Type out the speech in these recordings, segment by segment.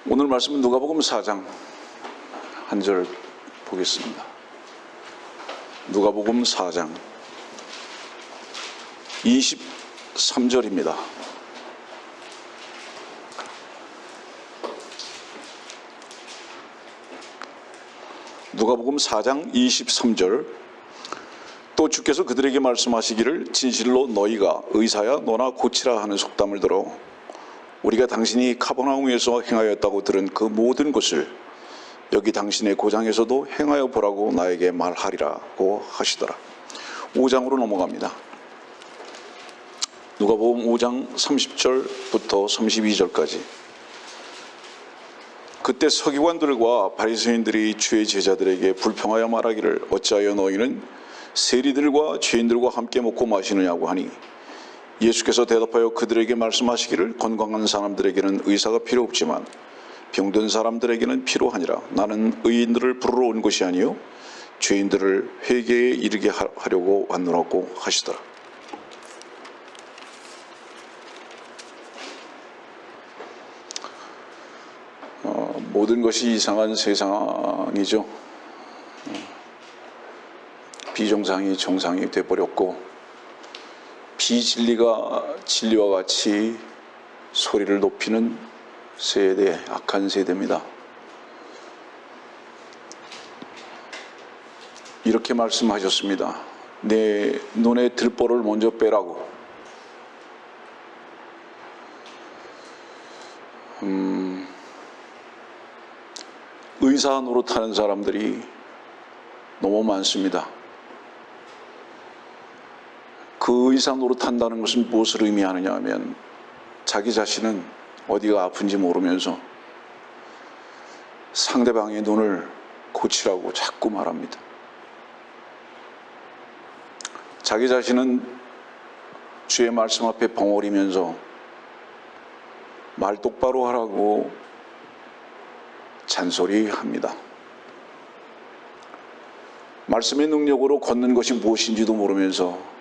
오늘 말씀은 누가복음 4장 한 절 보겠습니다. 누가복음 4장 23절입니다. 누가복음 4장 23절. 또 주께서 그들에게 말씀하시기를 진실로 너희가 의사야 너나 고치라 하는 속담을 들어 우리가 당신이 카버나움에서 행하였다고 들은 그 모든 것을 여기 당신의 고장에서도 행하여 보라고 나에게 말하리라고 하시더라. 5장으로 넘어갑니다. 누가복음 5장 30절부터 32절까지. 그때 서기관들과 바리새인들이 주의 제자들에게 불평하여 말하기를 어찌하여 너희는 세리들과 죄인들과 함께 먹고 마시느냐고 하니 예수께서 대답하여 그들에게 말씀하시기를 건강한 사람들에게는 의사가 필요 없지만 병든 사람들에게는 필요하니라. 나는 의인들을 부르러 온 것이 아니요 죄인들을 회개에 이르게 하려고 왔노라고 하시더라. 모든 것이 이상한 세상이죠. 비정상이 정상이 되어버렸고 비진리가 진리와 같이 소리를 높이는 세대, 악한 세대입니다. 이렇게 말씀하셨습니다. 내 눈에 들보를 먼저 빼라고. 의사 노릇하는 사람들이 너무 많습니다. 그 의사 노릇한다는 것은 무엇을 의미하느냐 하면 자기 자신은 어디가 아픈지 모르면서 상대방의 눈을 고치라고 자꾸 말합니다. 자기 자신은 주의 말씀 앞에 벙어리면서 말 똑바로 하라고 잔소리합니다. 말씀의 능력으로 걷는 것이 무엇인지도 모르면서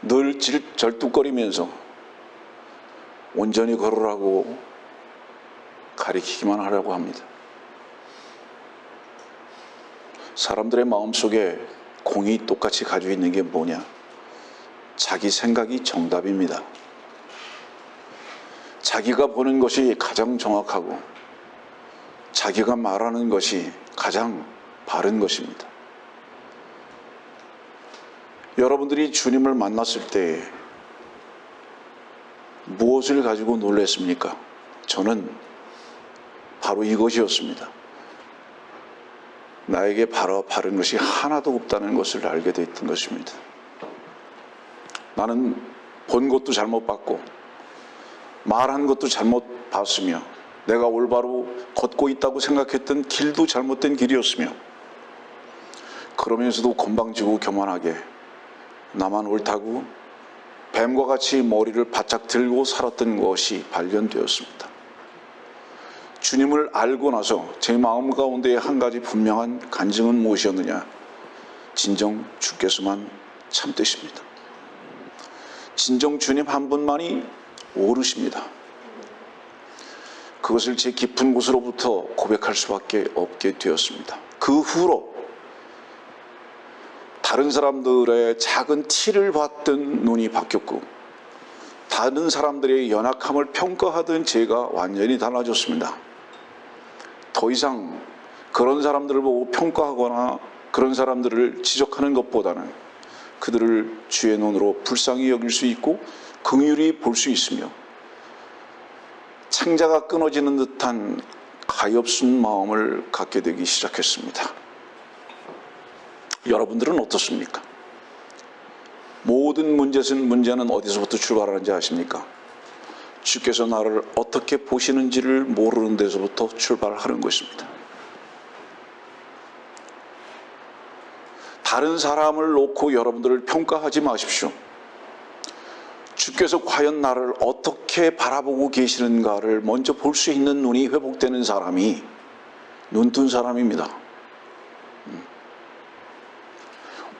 늘 절뚝거리면서 온전히 걸으라고 가리키기만 하려고 합니다. 사람들의 마음속에 공이 똑같이 가지고 있는 게 뭐냐? 자기 생각이 정답입니다. 자기가 보는 것이 가장 정확하고 자기가 말하는 것이 가장 바른 것입니다. 여러분들이 주님을 만났을 때 무엇을 가지고 놀랐습니까? 저는 바로 이것이었습니다. 나에게 바른 것이 하나도 없다는 것을 알게 됐던 것입니다. 나는 본 것도 잘못 봤고 말한 것도 잘못 봤으며 내가 올바로 걷고 있다고 생각했던 길도 잘못된 길이었으며 그러면서도 건방지고 교만하게 나만 옳다고 뱀과 같이 머리를 바짝 들고 살았던 것이 발견되었습니다. 주님을 알고 나서 제 마음 가운데 한 가지 분명한 간증은 무엇이었느냐? 진정 주께서만 참되십니다. 진정 주님 한 분만이 옳으십니다. 그것을 제 깊은 곳으로부터 고백할 수밖에 없게 되었습니다. 그 후로 다른 사람들의 작은 티를 봤던 눈이 바뀌었고 다른 사람들의 연약함을 평가하던 제가 완전히 달라졌습니다. 더 이상 그런 사람들을 보고 평가하거나 그런 사람들을 지적하는 것보다는 그들을 주의 눈으로 불쌍히 여길 수 있고 긍휼히 볼 수 있으며 창자가 끊어지는 듯한 가엾은 마음을 갖게 되기 시작했습니다. 여러분들은 어떻습니까? 모든 문제는 어디서부터 출발하는지 아십니까? 주께서 나를 어떻게 보시는지를 모르는 데서부터 출발하는 것입니다. 다른 사람을 놓고 여러분들을 평가하지 마십시오. 주께서 과연 나를 어떻게 바라보고 계시는가를 먼저 볼 수 있는 눈이 회복되는 사람이 눈뜬 사람입니다.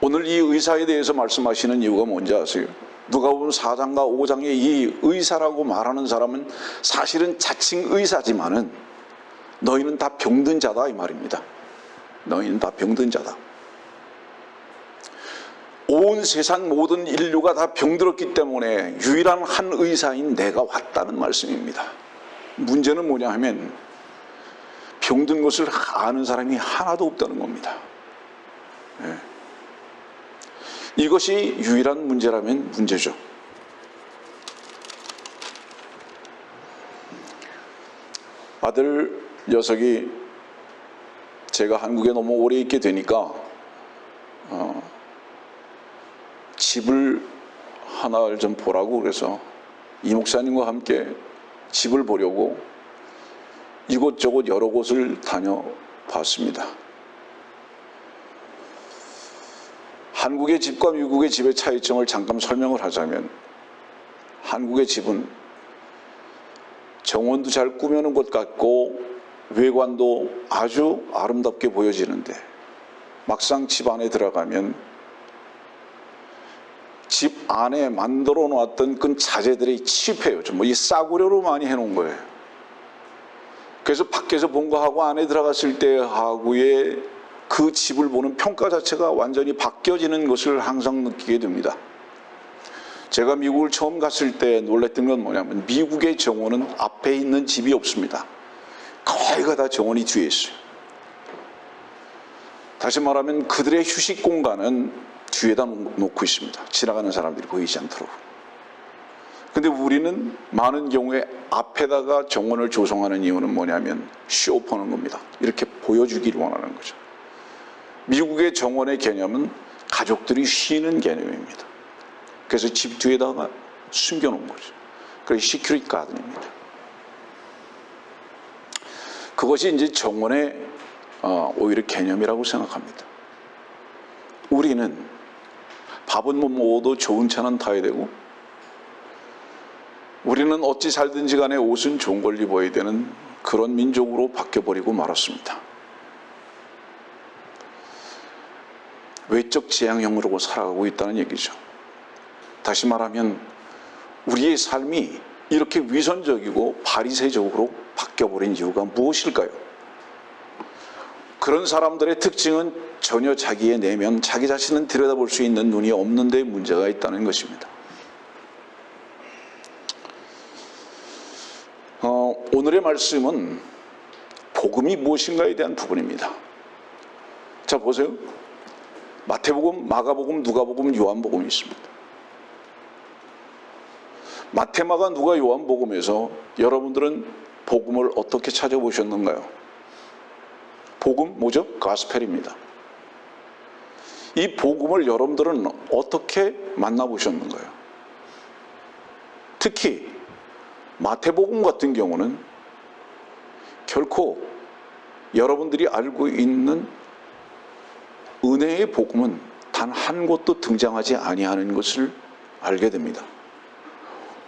오늘 이 의사에 대해서 말씀하시는 이유가 뭔지 아세요? 누가복음 4장과 5장의 이 의사라고 말하는 사람은 사실은 자칭 의사지만은 너희는 다 병든 자다 이 말입니다. 너희는 다 병든 자다. 온 세상 모든 인류가 다 병들었기 때문에 유일한 한 의사인 내가 왔다는 말씀입니다. 문제는 뭐냐 하면 병든 것을 아는 사람이 하나도 없다는 겁니다. 네. 이것이 유일한 문제라면 문제죠. 아들 녀석이 제가 한국에 너무 오래 있게 되니까 집을 하나를 좀 보라고 그래서 이 목사님과 함께 집을 보려고 이곳저곳 여러 곳을 다녀봤습니다. 한국의 집과 미국의 집의 차이점을 잠깐 설명을 하자면 한국의 집은 정원도 잘 꾸며놓은 것 같고 외관도 아주 아름답게 보여지는데 막상 집 안에 들어가면 집 안에 만들어 놓았던 그 자재들이 칩해요. 뭐 이 싸구려로 많이 해놓은 거예요. 그래서 밖에서 본 거하고 안에 들어갔을 때하고의 그 집을 보는 평가 자체가 완전히 바뀌어지는 것을 항상 느끼게 됩니다. 제가 미국을 처음 갔을 때 놀랬던 건 뭐냐면 미국의 정원은 앞에 있는 집이 없습니다. 거의가 다 정원이 뒤에 있어요. 다시 말하면 그들의 휴식 공간은 뒤에다 놓고 있습니다. 지나가는 사람들이 보이지 않도록. 근데 우리는 많은 경우에 앞에다가 정원을 조성하는 이유는 뭐냐면 쇼오프하는 겁니다. 이렇게 보여주기를 원하는 거죠. 미국의 정원의 개념은 가족들이 쉬는 개념입니다. 그래서 집 뒤에다가 숨겨놓은 거죠. 그게 시큐리티 가든입니다. 그것이 이제 정원의 오히려 개념이라고 생각합니다. 우리는 밥은 못 먹어도 좋은 차는 타야 되고 우리는 어찌 살든지 간에 옷은 좋은 걸 입어야 되는 그런 민족으로 바뀌어버리고 말았습니다. 외적 지향형으로 살아가고 있다는 얘기죠. 다시 말하면 우리의 삶이 이렇게 위선적이고 바리새적으로 바뀌어버린 이유가 무엇일까요? 그런 사람들의 특징은 전혀 자기의 내면, 자기 자신은 들여다볼 수 있는 눈이 없는 데 문제가 있다는 것입니다. 오늘의 말씀은 복음이 무엇인가에 대한 부분입니다. 자, 보세요. 마태복음, 마가복음, 누가복음, 요한복음이 있습니다. 마태, 마가, 누가, 요한복음에서 여러분들은 복음을 어떻게 찾아보셨는가요? 복음 뭐죠? 가스펠입니다. 이 복음을 여러분들은 어떻게 만나보셨는가요? 특히 마태복음 같은 경우는 결코 여러분들이 알고 있는 은혜의 복음은 단 한 곳도 등장하지 아니하는 것을 알게 됩니다.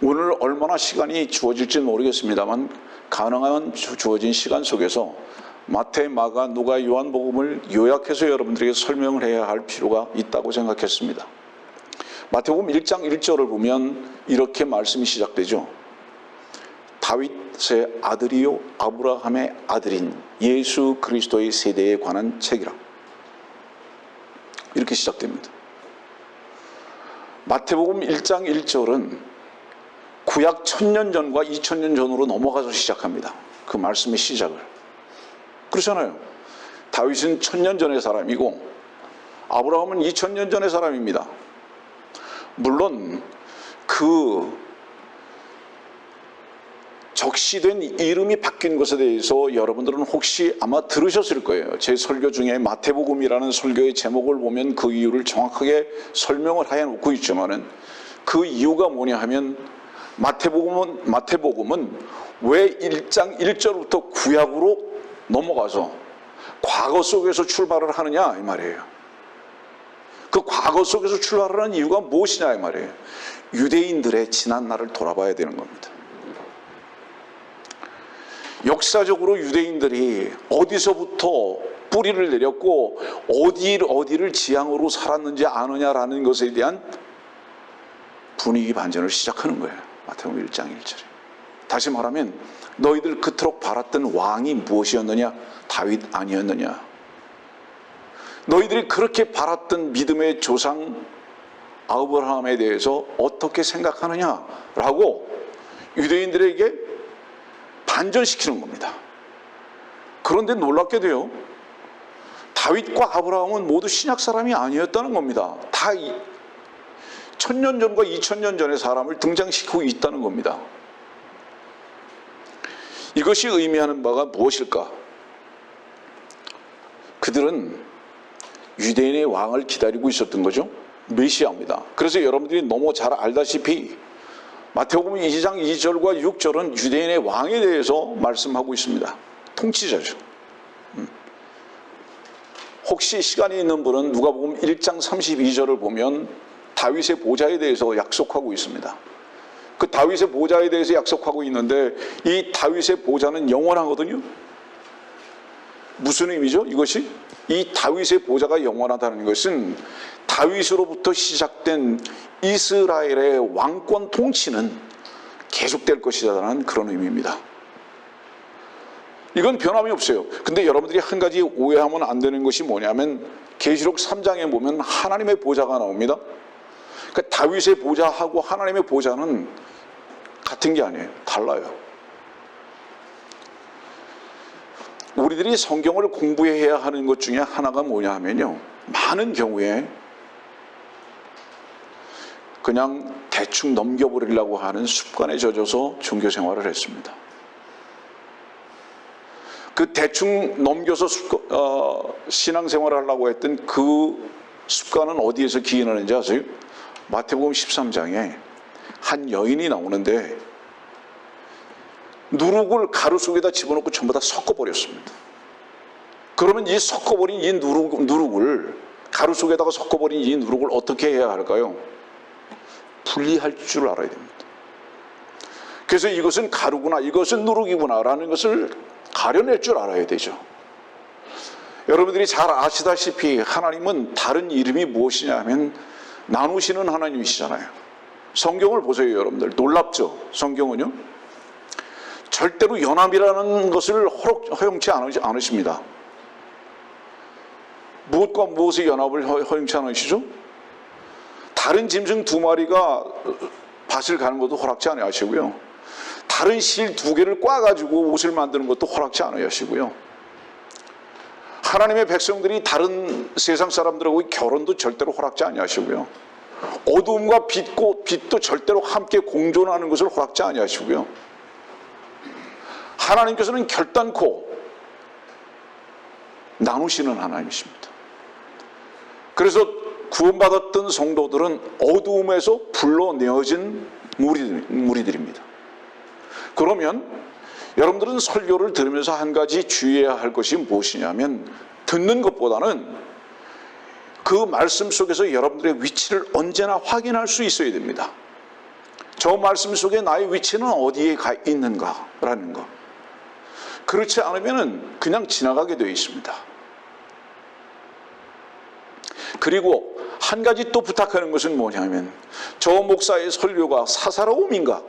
오늘 얼마나 시간이 주어질지는 모르겠습니다만 가능한 주어진 시간 속에서 마태, 마가, 누가, 요한복음을 요약해서 여러분들에게 설명을 해야 할 필요가 있다고 생각했습니다. 마태복음 1장 1절을 보면 이렇게 말씀이 시작되죠. 다윗의 아들이요 아브라함의 아들인 예수 그리스도의 세대에 관한 책이라. 이렇게 시작됩니다. 마태복음 1장 1절은 구약 1000년 전과 2000년 전으로 넘어가서 시작합니다. 그 말씀의 시작을. 그렇잖아요. 다윗은 1000년 전의 사람이고 아브라함은 2000년 전의 사람입니다. 물론 그 적시된 이름이 바뀐 것에 대해서 여러분들은 혹시 아마 들으셨을 거예요. 제 설교 중에 마태복음이라는 설교의 제목을 보면 그 이유를 정확하게 설명을 해놓고 있지만은 그 이유가 뭐냐 하면 마태복음은 왜 1장 1절부터 구약으로 넘어가서 과거 속에서 출발을 하느냐 이 말이에요. 그 과거 속에서 출발하는 이유가 무엇이냐 이 말이에요. 유대인들의 지난 날을 돌아봐야 되는 겁니다. 역사적으로 유대인들이 어디서부터 뿌리를 내렸고 어디를 지향으로 살았는지 아느냐라는 것에 대한 분위기 반전을 시작하는 거예요. 마태복음 1장 1절에. 다시 말하면 너희들 그토록 바랐던 왕이 무엇이었느냐? 다윗 아니었느냐? 너희들이 그렇게 바랐던 믿음의 조상 아브라함에 대해서 어떻게 생각하느냐라고 유대인들에게 반전시키는 겁니다. 그런데 놀랍게도요, 다윗과 아브라함은 모두 신약 사람이 아니었다는 겁니다. 다 1000년 전과 2000년 전의 사람을 등장시키고 있다는 겁니다. 이것이 의미하는 바가 무엇일까? 그들은 유대인의 왕을 기다리고 있었던 거죠. 메시아입니다. 그래서 여러분들이 너무 잘 알다시피 마태복음 2장 2절과 6절은 유대인의 왕에 대해서 말씀하고 있습니다. 통치자죠. 혹시 시간이 있는 분은 누가복음 1장 32절을 보면 다윗의 보좌에 대해서 약속하고 있습니다. 그 다윗의 보좌에 대해서 약속하고 있는데 이 다윗의 보좌는 영원하거든요. 무슨 의미죠? 이것이? 이 다윗의 보좌가 영원하다는 것은 다윗으로부터 시작된 이스라엘의 왕권 통치는 계속될 것이라는 그런 의미입니다. 이건 변함이 없어요. 근데 여러분들이 한 가지 오해하면 안 되는 것이 뭐냐면 계시록 3장에 보면 하나님의 보좌가 나옵니다. 그러니까 다윗의 보좌하고 하나님의 보좌는 같은 게 아니에요. 달라요. 우리들이 성경을 공부해야 하는 것 중에 하나가 뭐냐 하면요, 많은 경우에 그냥 대충 넘겨버리려고 하는 습관에 젖어서 종교 생활을 했습니다. 그 대충 넘겨서 신앙생활을 하려고 했던 그 습관은 어디에서 기인하는지 아세요? 마태복음 13장에 한 여인이 나오는데 누룩을 가루 속에다 집어넣고 전부 다 섞어버렸습니다. 그러면 이 섞어버린 이 누룩을 가루 속에다가 섞어버린 이 누룩을 어떻게 해야 할까요? 분리할 줄 알아야 됩니다. 그래서 이것은 가루구나, 이것은 누룩이구나 라는 것을 가려낼 줄 알아야 되죠. 여러분들이 잘 아시다시피 하나님은 다른 이름이 무엇이냐 하면 나누시는 하나님이시잖아요. 성경을 보세요. 여러분들 놀랍죠? 성경은요 절대로 연합이라는 것을 허용치 않으십니다. 무엇과 무엇의 연합을 허용치 않으시죠? 다른 짐승 2마리가 밭을 가는 것도 허락지 않으시고요, 다른 실 2개를 꽈가지고 옷을 만드는 것도 허락지 않으시고요, 하나님의 백성들이 다른 세상 사람들하고 결혼도 절대로 허락지 아니하시고요, 어두움과 빛도 절대로 함께 공존하는 것을 허락지 아니하시고요, 하나님께서는 결단코 나누시는 하나님이십니다. 그래서 구원받았던 성도들은 어두움에서 불러내어진 무리들입니다. 그러면 여러분들은 설교를 들으면서 한 가지 주의해야 할 것이 무엇이냐면, 듣는 것보다는 그 말씀 속에서 여러분들의 위치를 언제나 확인할 수 있어야 됩니다. 저 말씀 속에 나의 위치는 어디에 가 있는가라는 것. 그렇지 않으면 그냥 지나가게 되어 있습니다. 그리고 한 가지 또 부탁하는 것은 뭐냐면, 저 목사의 설교가 사사로움인가,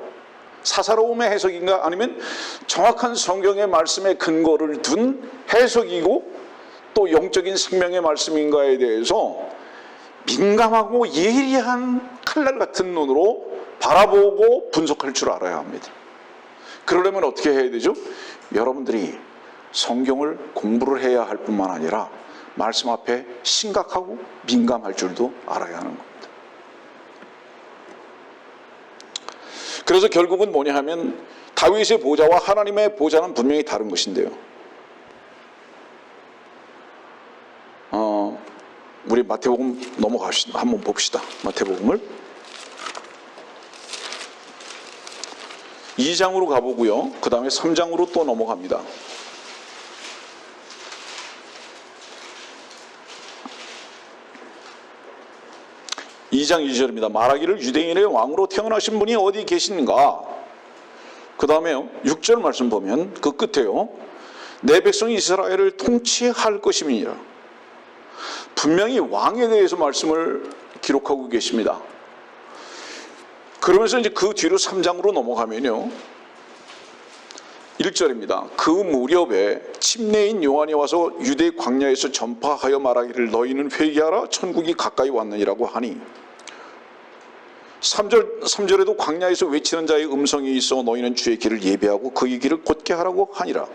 사사로움의 해석인가, 아니면 정확한 성경의 말씀에 근거를 둔 해석이고 또 영적인 생명의 말씀인가에 대해서 민감하고 예리한 칼날 같은 눈으로 바라보고 분석할 줄 알아야 합니다. 그러려면 어떻게 해야 되죠? 여러분들이 성경을 공부를 해야 할 뿐만 아니라 말씀 앞에 심각하고 민감할 줄도 알아야 하는 겁니다. 그래서 결국은 뭐냐 하면 다윗의 보좌와 하나님의 보좌는 분명히 다른 것인데요, 우리 마태복음 넘어갑시다. 한번 봅시다. 마태복음을 2장으로 가보고요, 그 다음에 3장으로 또 넘어갑니다. (2장 2절입니다) 말하기를 유대인의 왕으로 태어나신 분이 어디 계신가? 그 다음에요 6절 말씀 보면 그 끝에요, 내 백성 이스라엘을 통치할 것임이니라. 분명히 왕에 대해서 말씀을 기록하고 계십니다. 그러면서 이제 그 뒤로 3장으로 넘어가면요. 1절입니다. 그 무렵에 침례인 요한이 와서 유대 광야에서 전파하여 말하기를 너희는 회개하라 천국이 가까이 왔느니라고 하니 3절에도 광야에서 외치는 자의 음성이 있어 너희는 주의 길을 예배하고 그의 길을 곧게 하라고 하니라.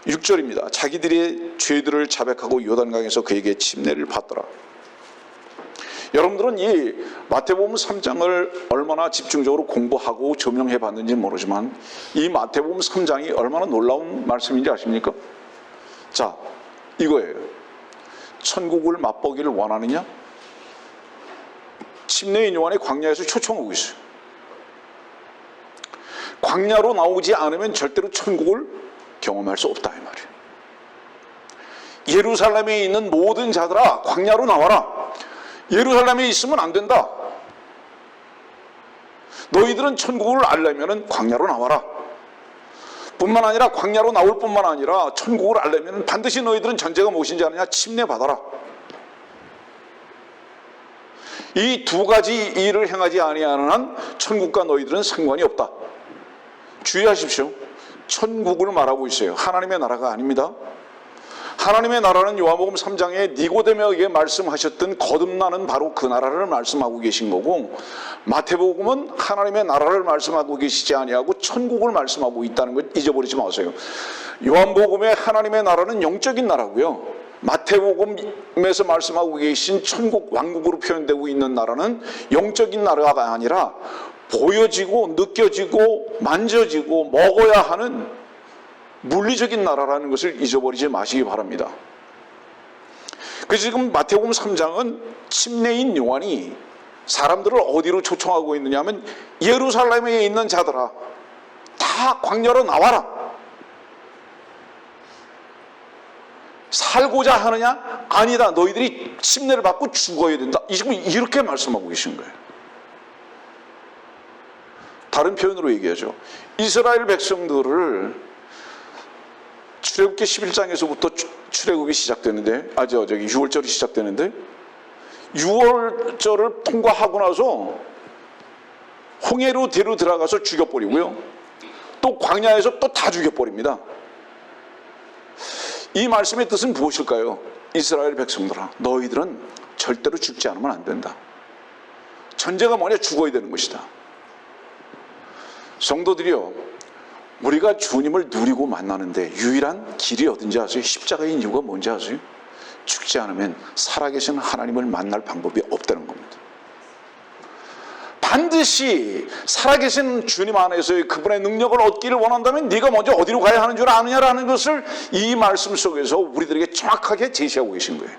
6절입니다. 자기들의 죄들을 자백하고 요단강에서 그에게 침례를 받더라. 여러분들은 이 마태복음 3장을 얼마나 집중적으로 공부하고 조명해 봤는지 모르지만 이 마태복음 3장이 얼마나 놀라운 말씀인지 아십니까? 자, 이거예요. 천국을 맛보기를 원하느냐? 침례인 요한이 광야에서 초청하고 있어요. 광야로 나오지 않으면 절대로 천국을 경험할 수 없다 이 말이에요. 예루살렘에 있는 모든 자들아 광야로 나와라. 예루살렘에 있으면 안 된다. 너희들은 천국을 알려면 광야로 나와라. 뿐만 아니라 광야로 나올 뿐만 아니라 천국을 알려면 반드시 너희들은 전제가 무엇인지 아느냐? 침례 받아라. 이 두 가지 일을 행하지 아니하는 한 천국과 너희들은 상관이 없다. 주의하십시오. 천국을 말하고 있어요. 하나님의 나라가 아닙니다. 하나님의 나라는 요한복음 3장에 니고데모에게 말씀하셨던 거듭나는 바로 그 나라를 말씀하고 계신 거고, 마태복음은 하나님의 나라를 말씀하고 계시지 아니하고 천국을 말씀하고 있다는 걸 잊어버리지 마세요. 요한복음의 하나님의 나라는 영적인 나라고요. 마태복음에서 말씀하고 계신 천국 왕국으로 표현되고 있는 나라는 영적인 나라가 아니라 보여지고 느껴지고 만져지고 먹어야 하는 물리적인 나라라는 것을 잊어버리지 마시기 바랍니다. 그래서 지금 마태복음 3장은 침례인 요한이 사람들을 어디로 초청하고 있느냐 하면 예루살렘에 있는 자들아 다 광야로 나와라. 살고자 하느냐? 아니다. 너희들이 침례를 받고 죽어야 된다. 지금 이렇게 말씀하고 계신 거예요. 다른 표현으로 얘기하죠. 이스라엘 백성들을 출애굽기 11장에서부터 출애굽이 시작되는데, 저기 6월절이 시작되는데, 6월절을 통과하고 나서 홍해로 대로 들어가서 죽여버리고요. 또 광야에서 또 다 죽여버립니다. 이 말씀의 뜻은 무엇일까요? 이스라엘 백성들아, 너희들은 절대로 죽지 않으면 안 된다. 전제가 뭐냐? 죽어야 되는 것이다. 성도들이요, 우리가 주님을 누리고 만나는데 유일한 길이 어딘지 아세요? 십자가인 이유가 뭔지 아세요? 죽지 않으면 살아계신 하나님을 만날 방법이 없다는 겁니다. 반드시 살아계신 주님 안에서의 그분의 능력을 얻기를 원한다면 네가 먼저 어디로 가야 하는 줄 아느냐라는 것을 이 말씀 속에서 우리들에게 정확하게 제시하고 계신 거예요.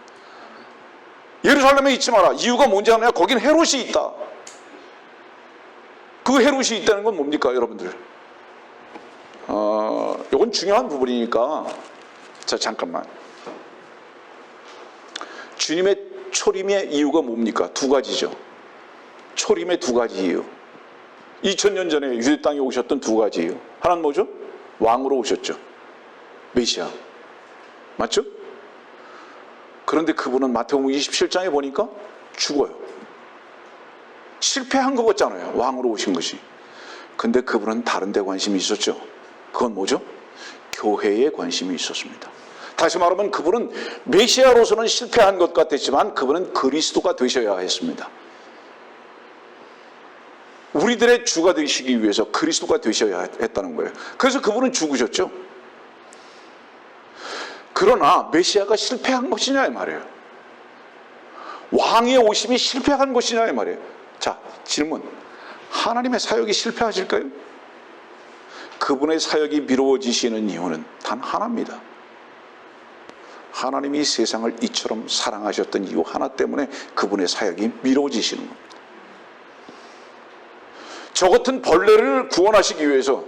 예루살렘에 있지 마라. 이유가 뭔지 아느냐? 거긴 헤롯이 있다. 그 헤롯이 있다는 건 뭡니까 여러분들? 이건 중요한 부분이니까 자 잠깐만. 주님의 초림의 이유가 뭡니까? 두 가지죠. 초림의 두 가지 이유. 2000년 전에 유대 땅에 오셨던 두 가지 이유. 하나는 뭐죠? 왕으로 오셨죠. 메시아. 맞죠? 그런데 그분은 마태복음 27장에 보니까 죽어요. 실패한 것 같잖아요. 왕으로 오신 것이. 근데 그분은 다른 데 관심이 있었죠. 그건 뭐죠? 교회에 관심이 있었습니다. 다시 말하면 그분은 메시아로서는 실패한 것 같았지만 그분은 그리스도가 되셔야 했습니다. 우리들의 주가 되시기 위해서 그리스도가 되셔야 했다는 거예요. 그래서 그분은 죽으셨죠. 그러나 메시아가 실패한 것이냐 이 말이에요. 왕의 오심이 실패한 것이냐 이 말이에요. 자, 질문. 하나님의 사역이 실패하실까요? 그분의 사역이 미루어지시는 이유는 단 하나입니다. 하나님이 세상을 이처럼 사랑하셨던 이유 하나 때문에 그분의 사역이 미루어지시는 겁니다. 저 같은 벌레를 구원하시기 위해서,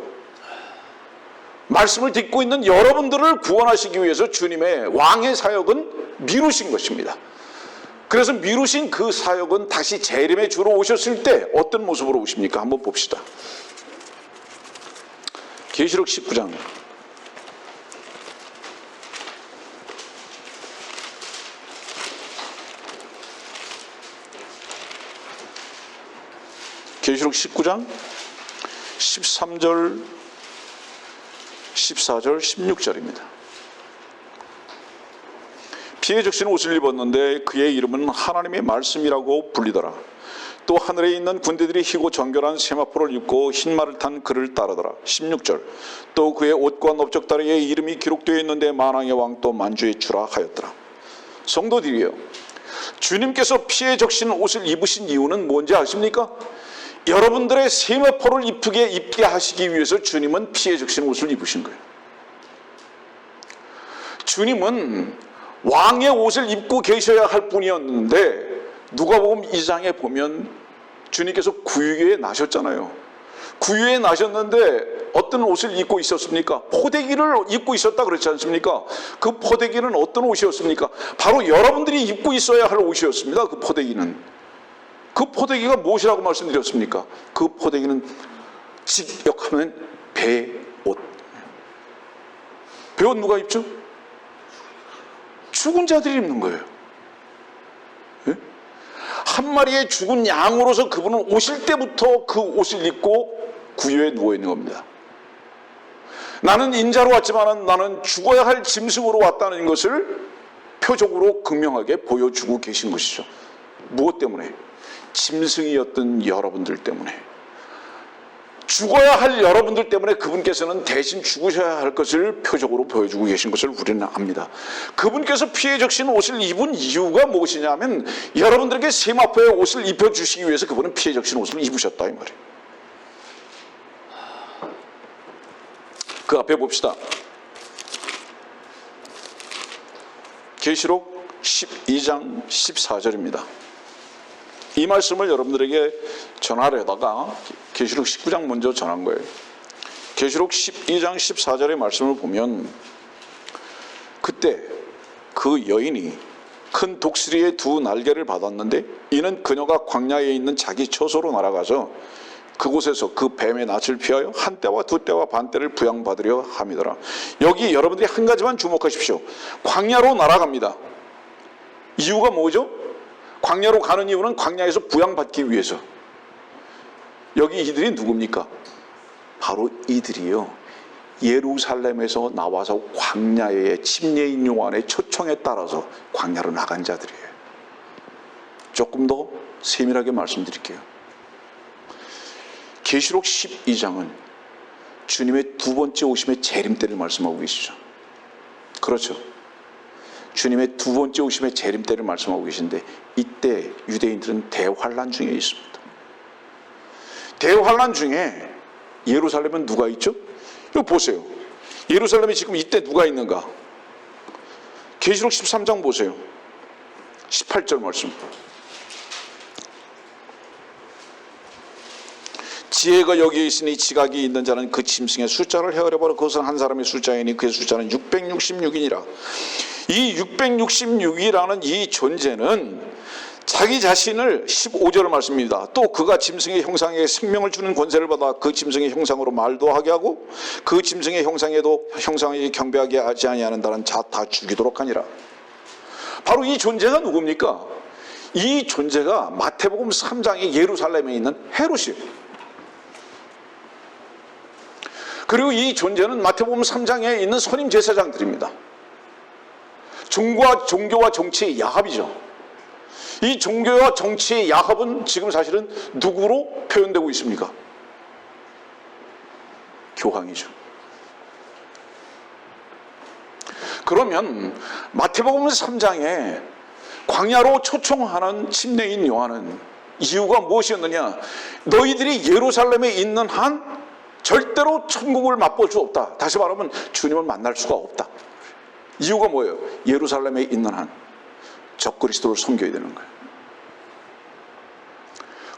말씀을 듣고 있는 여러분들을 구원하시기 위해서 주님의 왕의 사역은 미루신 것입니다. 그래서 미루신 그 사역은 다시 재림의 주로 오셨을 때 어떤 모습으로 오십니까? 한번 봅시다. 계시록 19장. 계시록 19장 13절, 14절, 16절입니다. 피에 적신 옷을 입었는데 그의 이름은 하나님의 말씀이라고 불리더라. 또 하늘에 있는 군대들이 희고 정결한 세마포를 입고 흰 말을 탄 그를 따르더라. 16절. 또 그의 옷과 넓적다리에 이름이 기록되어 있는데 만왕의 왕 또 만주의 주라 하였더라. 성도들이여, 주님께서 피에 적신 옷을 입으신 이유는 뭔지 아십니까? 여러분들의 세마포를 입게 하시기 위해서 주님은 피에 적신 옷을 입으신 거예요. 주님은 왕의 옷을 입고 계셔야 할 분이었는데 누가복음 2장에 보면 주님께서 구유에 나셨잖아요. 구유에 나셨는데 어떤 옷을 입고 있었습니까? 포대기를 입고 있었다 그렇지 않습니까? 그 포대기는 어떤 옷이었습니까? 바로 여러분들이 입고 있어야 할 옷이었습니다. 그 포대기는. 그 포대기가 무엇이라고 말씀드렸습니까? 그 포대기는 직역하면 배옷. 배옷 누가 입죠? 죽은 자들이 입는 거예요. 예? 한 마리의 죽은 양으로서 그분은 오실 때부터 그 옷을 입고 구유에 누워 있는 겁니다. 나는 인자로 왔지만 나는 죽어야 할 짐승으로 왔다는 것을 표적으로 극명하게 보여주고 계신 것이죠. 무엇 때문에? 짐승이었던 여러분들 때문에. 죽어야 할 여러분들 때문에 그분께서는 대신 죽으셔야 할 것을 표적으로 보여주고 계신 것을 우리는 압니다. 그분께서 피에 적신 옷을 입은 이유가 무엇이냐면 여러분들에게 세마포의 옷을 입혀주시기 위해서 그분은 피에 적신 옷을 입으셨다 이 말이에요. 그 앞에 봅시다. 계시록 12장 14절입니다. 이 말씀을 여러분들에게 전하려다가 계시록 19장 먼저 전한 거예요. 계시록 12장 14절의 말씀을 보면 그때 그 여인이 큰 독수리의 두 날개를 받았는데 이는 그녀가 광야에 있는 자기 처소로 날아가서 그곳에서 그 뱀의 낯을 피하여 한 때와 두 때와 반 때를 부양받으려 함이더라. 여기 여러분들이 한 가지만 주목하십시오. 광야로 날아갑니다. 이유가 뭐죠? 광야로 가는 이유는 광야에서 부양받기 위해서. 여기 이들이 누굽니까? 바로 이들이요, 예루살렘에서 나와서 광야의 침례인 요한의 초청에 따라서 광야로 나간 자들이에요. 조금 더 세밀하게 말씀드릴게요. 계시록 12장은 주님의 두 번째 오심의 재림때를 말씀하고 계시죠. 그렇죠. 주님의 두 번째 오심의 재림때를 말씀하고 계신데 이때 유대인들은 대환란 중에 있습니다. 대환란 중에 예루살렘은 누가 있죠? 이거 보세요. 예루살렘에 지금 이때 누가 있는가? 계시록 13장 보세요. 18절 말씀. 지혜가 여기에 있으니 지각이 있는 자는 그 짐승의 숫자를 헤아려보라. 그것은 한 사람의 숫자이니 그의 숫자는 666이니라. 이 666이라는 이 존재는 자기 자신을 15절 말씀입니다. 또 그가 짐승의 형상에 생명을 주는 권세를 받아 그 짐승의 형상으로 말도 하게 하고 그 짐승의 형상에도 형상에 경배하게 하지 아니하는 자 다 죽이도록 하니라. 바로 이 존재가 누굽니까? 이 존재가 마태복음 3장의 예루살렘에 있는 헤롯이에요. 그리고 이 존재는 마태복음 3장에 있는 선임 제사장들입니다. 종교와 정치의 야합이죠. 이 종교와 정치의 야합은 지금 사실은 누구로 표현되고 있습니까? 교황이죠. 그러면 마태복음 3장에 광야로 초청하는 침례인 요한은 이유가 무엇이었느냐? 너희들이 예루살렘에 있는 한 절대로 천국을 맛볼 수 없다. 다시 말하면 주님을 만날 수가 없다. 이유가 뭐예요? 예루살렘에 있는 한 적그리스도를 섬겨야 되는 거예요.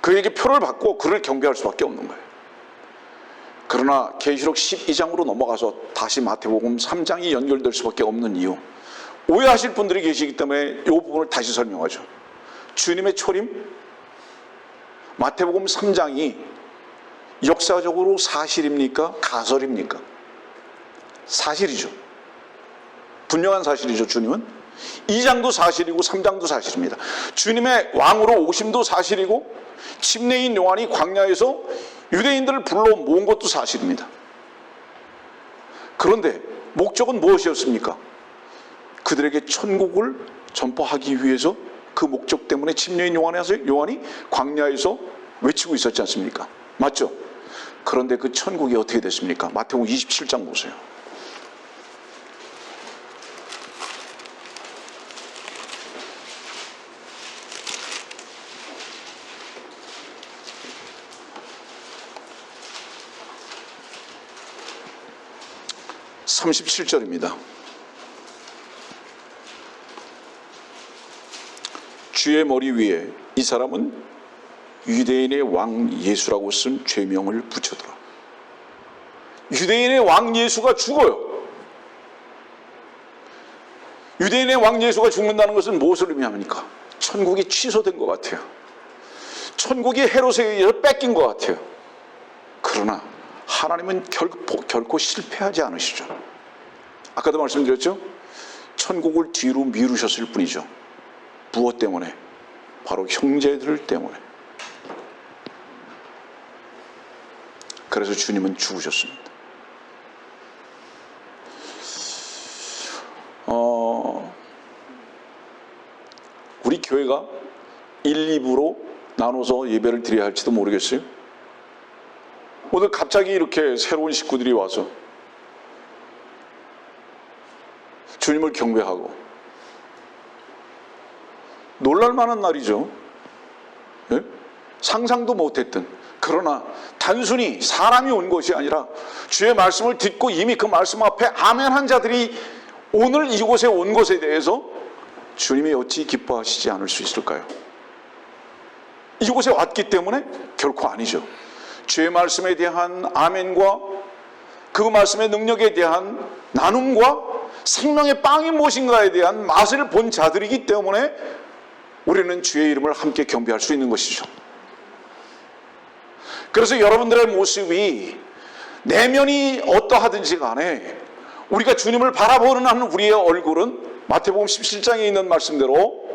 그에게 표를 받고 그를 경배할 수밖에 없는 거예요. 그러나 계시록 12장으로 넘어가서 다시 마태복음 3장이 연결될 수밖에 없는 이유, 오해하실 분들이 계시기 때문에 이 부분을 다시 설명하죠. 주님의 초림, 마태복음 3장이 역사적으로 사실입니까? 가설입니까? 사실이죠. 분명한 사실이죠. 주님은 2장도 사실이고 3장도 사실입니다. 주님의 왕으로 오심도 사실이고 침례인 요한이 광야에서 유대인들을 불러 모은 것도 사실입니다. 그런데 목적은 무엇이었습니까? 그들에게 천국을 전파하기 위해서 그 목적 때문에 침례인 요한이 광야에서 외치고 있었지 않습니까? 맞죠? 그런데 그 천국이 어떻게 됐습니까? 마태복음 27장 보세요. (37절입니다) 주의 머리 위에 이 사람은 유대인의 왕 예수라고 쓴 죄명을 붙여더라. 유대인의 왕 예수가 죽어요. 유대인의 왕 예수가 죽는다는 것은 무엇을 의미합니까? 천국이 취소된 것 같아요. 천국이 헤롯에 의해서 뺏긴 것 같아요. 그러나 하나님은 결코 실패하지 않으시죠. 아까도 말씀드렸죠? 천국을 뒤로 미루셨을 뿐이죠. 무엇 때문에? 바로 형제들 때문에. 그래서 주님은 죽으셨습니다. 우리 교회가 1, 2부로 나눠서 예배를 드려야 할지도 모르겠어요. 오늘 갑자기 이렇게 새로운 식구들이 와서 주님을 경배하고 놀랄만한 날이죠. 예? 상상도 못했던. 그러나 단순히 사람이 온 것이 아니라 주의 말씀을 듣고 이미 그 말씀 앞에 아멘한 자들이 오늘 이곳에 온 것에 대해서 주님이 어찌 기뻐하시지 않을 수 있을까요? 이곳에 왔기 때문에? 결코 아니죠. 주의 말씀에 대한 아멘과 그 말씀의 능력에 대한 나눔과 생명의 빵이 무엇인가에 대한 맛을 본 자들이기 때문에 우리는 주의 이름을 함께 경배할 수 있는 것이죠. 그래서 여러분들의 모습이 내면이 어떠하든지 간에 우리가 주님을 바라보는 한 우리의 얼굴은 마태복음 17장에 있는 말씀대로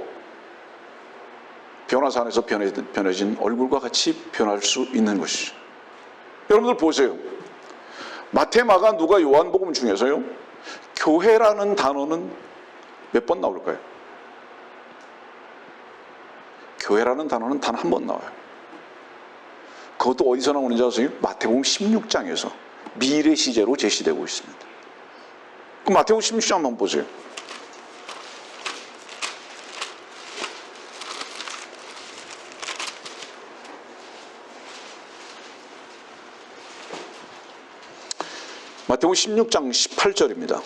변화산에서 변해진 얼굴과 같이 변할 수 있는 것이죠. 여러분들 보세요. 마태, 마가, 누가, 요한복음 중에서요, 교회라는 단어는 몇 번 나올까요? 교회라는 단어는 단 한 번 나와요. 그것도 어디서 나오는지 아세요? 마태복음 16장에서 미래 시제로 제시되고 있습니다. 그럼 마태복음 16장 한번 보세요. 마태복음 16장 18절입니다.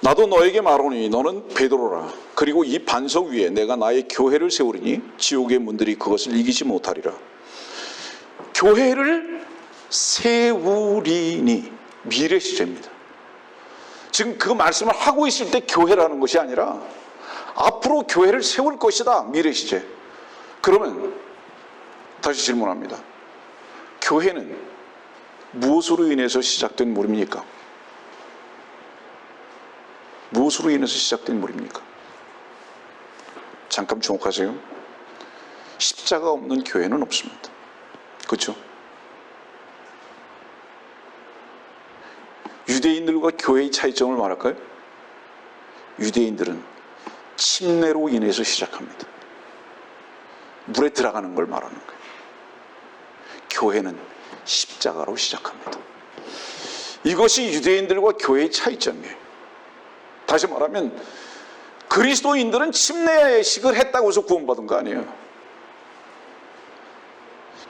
나도 너에게 말하노니 너는 베드로라. 그리고 이 반석 위에 내가 나의 교회를 세우리니 지옥의 문들이 그것을 이기지 못하리라. 교회를 세우리니 미래 시제입니다. 지금 그 말씀을 하고 있을 때 교회라는 것이 아니라 앞으로 교회를 세울 것이다. 미래 시제. 그러면 다시 질문합니다. 교회는 무엇으로 인해서 시작된 무리입니까? 무엇으로 인해서 시작된 무리입니까? 잠깐 주목하세요. 십자가 없는 교회는 없습니다. 그렇죠? 유대인들과 교회의 차이점을 말할까요? 유대인들은 침례로 인해서 시작합니다. 물에 들어가는 걸 말하는 거예요. 교회는 십자가로 시작합니다. 이것이 유대인들과 교회의 차이점이에요. 다시 말하면 그리스도인들은 침례식을 했다고 해서 구원받은 거 아니에요.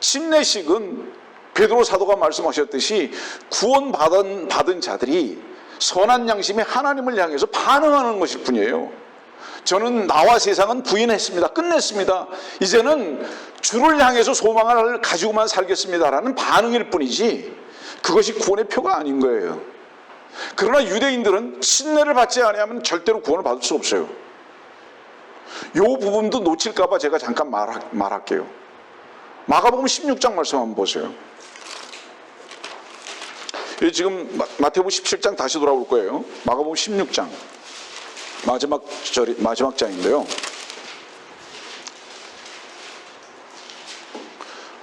침례식은 베드로 사도가 말씀하셨듯이 구원받은 자들이 선한 양심에 하나님을 향해서 반응하는 것일 뿐이에요. 저는 나와 세상은 부인했습니다. 끝냈습니다. 이제는 주를 향해서 소망을 가지고만 살겠습니다라는 반응일 뿐이지 그것이 구원의 표가 아닌 거예요. 그러나 유대인들은 침례를 받지 않으면 절대로 구원을 받을 수 없어요. 이 부분도 놓칠까 봐 제가 잠깐 지금 마태복음 17장 다시 돌아올 거예요. 마가복음 16장 마지막 장인데요.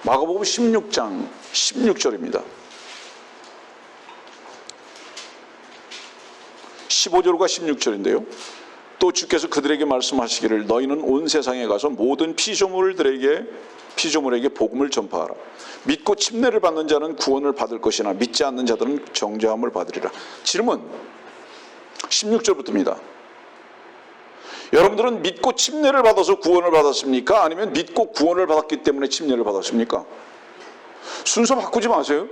마가복음 16장 16절입니다. 15절과 16절인데요. 또 주께서 그들에게 말씀하시기를 너희는 온 세상에 가서 모든 피조물에게 복음을 전파하라. 믿고 침례를 받는 자는 구원을 받을 것이나 믿지 않는 자들은 정죄함을 받으리라. 질문 16절부터입니다. 여러분들은 믿고 침례를 받아서 구원을 받았습니까? 아니면 믿고 구원을 받았기 때문에 침례를 받았습니까? 순서 바꾸지 마세요.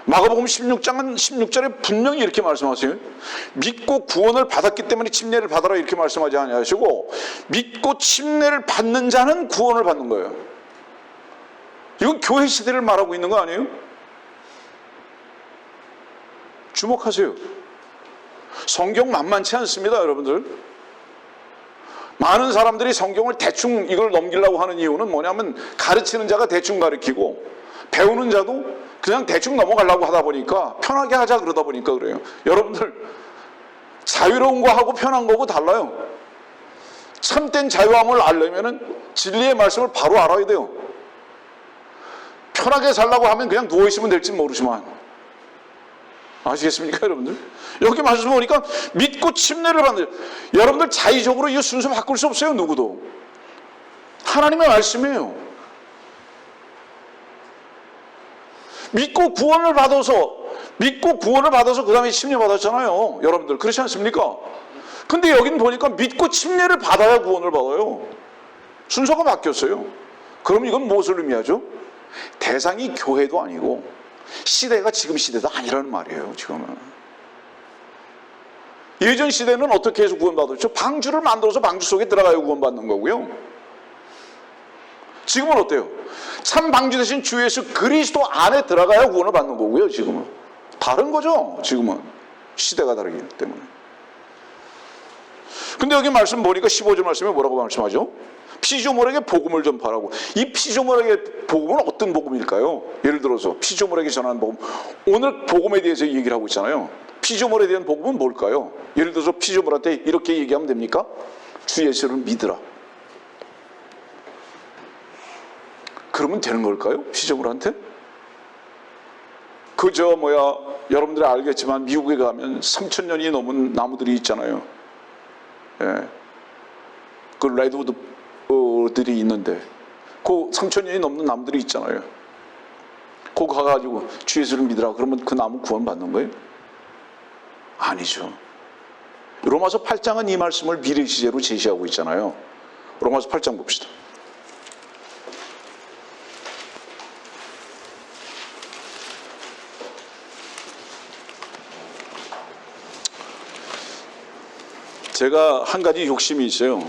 마가복음 16장은 16절에 분명히 이렇게 말씀하세요. 믿고 구원을 받았기 때문에 침례를 받아라 이렇게 말씀하지 아니하시고 믿고 침례를 받는 자는 구원을 받는 거예요. 이건 교회 시대를 말하고 있는 거 아니에요? 주목하세요. 성경 만만치 않습니다, 여러분들. 많은 사람들이 성경을 대충 이걸 넘기려고 하는 이유는 뭐냐면 가르치는 자가 대충 가르치고 배우는 자도 그냥 대충 넘어가려고 하다 보니까 편하게 하자 그러다 보니까 그래요. 여러분들 자유로운 거하고 편한 거하고 달라요. 참된 자유함을 알려면 진리의 말씀을 바로 알아야 돼요. 편하게 살라고 하면 그냥 누워있으면 될지 모르지만 아시겠습니까 여러분들? 여기 말씀 보니까 믿고 침례를 받는 여러분들 자의적으로 이 순서 바꿀 수 없어요. 누구도. 하나님의 말씀이에요. 믿고 구원을 받아서 그 다음에 침례 받았잖아요. 여러분들 그렇지 않습니까? 근데 여기는 보니까 믿고 침례를 받아야 구원을 받아요. 순서가 바뀌었어요. 그럼 이건 무엇을 의미하죠? 대상이 교회도 아니고 시대가 지금 시대도 아니라는 말이에요. 지금은. 예전 시대는 어떻게 해서 구원받았죠? 방주를 만들어서 방주 속에 들어가야 구원받는 거고요. 지금은 어때요? 참 방주 대신 주 예수 그리스도 안에 들어가야 구원을 받는 거고요. 지금은 다른 거죠. 지금은 시대가 다르기 때문에. 근데 여기 말씀 보니까 15절 말씀에 뭐라고 말씀하죠? 피조물에게 복음을 전파하라고. 이 피조물에게 복음은 어떤 복음일까요? 예를 들어서 피조물에게 전하는 복음. 오늘 복음에 대해서 얘기를 하고 있잖아요. 피조물에 대한 복음은 뭘까요? 예를 들어서 피조물한테 이렇게 얘기하면 됩니까? 주 예수를 믿으라. 그러면 되는 걸까요? 피조물한테? 여러분들이 알겠지만 미국에 가면 3,000년이 넘은 나무들이 있잖아요. 예. 그 레드우드들이 있는데 그 3,000년이 넘는 나무들이 있잖아요. 거기 가가지고 주 예수를 믿으라 그러면 그 나무 구원받는 거예요? 아니죠. 로마서 8장은 이 말씀을 미래 시제로 제시하고 있잖아요. 로마서 8장 봅시다. 제가 한 가지 욕심이 있어요.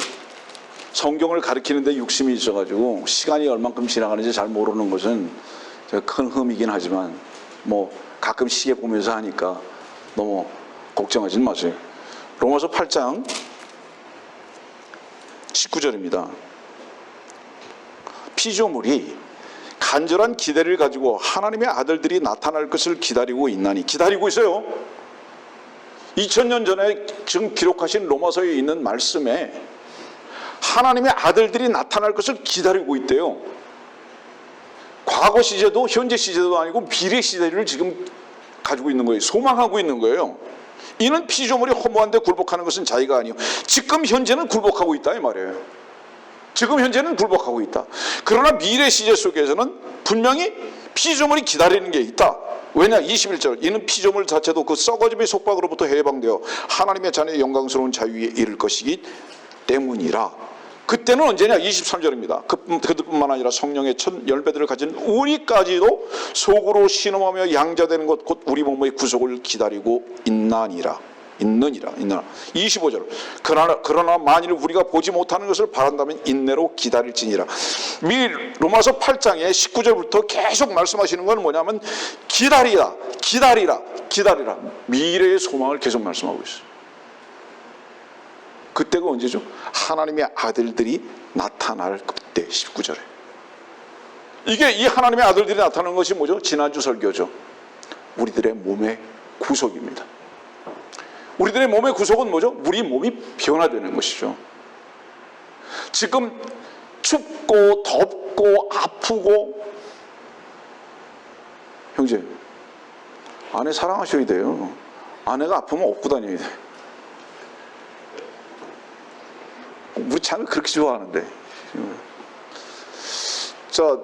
성경을 가르치는데 욕심이 있어가지고 시간이 얼만큼 지나가는지 잘 모르는 것은 제가 큰 흠이긴 하지만 가끔 시계 보면서 하니까 너무 걱정하지는 마세요. 로마서 8장 19절입니다. 피조물이 간절한 기대를 가지고 하나님의 아들들이 나타날 것을 기다리고 있나니. 기다리고 있어요. 2000년 전에 지금 기록하신 로마서에 있는 말씀에 하나님의 아들들이 나타날 것을 기다리고 있대요. 과거 시제도 현재 시제도 아니고 미래 시제를 지금 가지고 있는 거예요. 소망하고 있는 거예요. 이는 피조물이 허무한데 굴복하는 것은 자기가 아니요. 지금 현재는 굴복하고 있다 이 말이에요. 지금 현재는 굴복하고 있다. 그러나 미래 시제 속에서는 분명히 피조물이 기다리는 게 있다. 왜냐? 21절 이는 피조물 자체도 그 썩어짐의 속박으로부터 해방되어 하나님의 자녀의 영광스러운 자유에 이를 것이기 때문이라. 그때는 언제냐? 23절입니다. 그들뿐만 아니라 성령의 첫 열매들을 가진 우리까지도 속으로 신음하며 양자되는 것 곧 우리 몸의 구속을 기다리고 있느니라. 25절 그러나 만일 우리가 보지 못하는 것을 바란다면 인내로 기다릴지니라. 로마서 8장에 19절부터 계속 말씀하시는 건 뭐냐면 기다리라. 미래의 소망을 계속 말씀하고 있어요. 그때가 언제죠? 하나님의 아들들이 나타날 그때. 19절에 이게 이 하나님의 아들들이 나타나는 것이 뭐죠? 지난주 설교죠. 우리들의 몸의 구속입니다. 우리들의 몸의 구속은 뭐죠? 우리 몸이 변화되는 것이죠. 지금 춥고 덥고 아프고, 형제, 아내 사랑하셔야 돼요. 아내가 아프면 업고 다녀야 돼. 우리 참을 그렇게 좋아하는데. 자,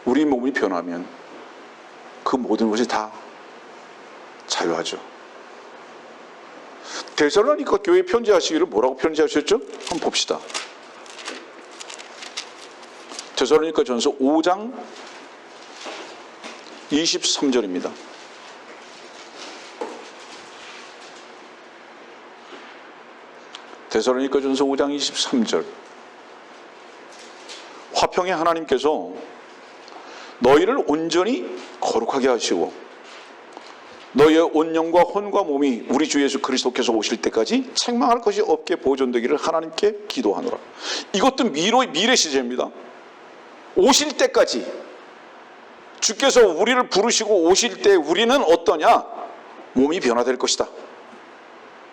우리 몸이 변하면 그 모든 것이 다 자유하죠. 데살로니가 교회에 편지하시기를 뭐라고 편지하셨죠? 한번 봅시다. 데살로니가 전서 5장 23절입니다. 데살로니가 전서 5장 23절. 화평의 하나님께서 너희를 온전히 거룩하게 하시고 너희의 온 영과 혼과 몸이 우리 주 예수 그리스도께서 오실 때까지 책망할 것이 없게 보존되기를 하나님께 기도하노라. 이것도 미래 시제입니다. 오실 때까지, 주께서 우리를 부르시고 오실 때 우리는 어떠냐? 몸이 변화될 것이다.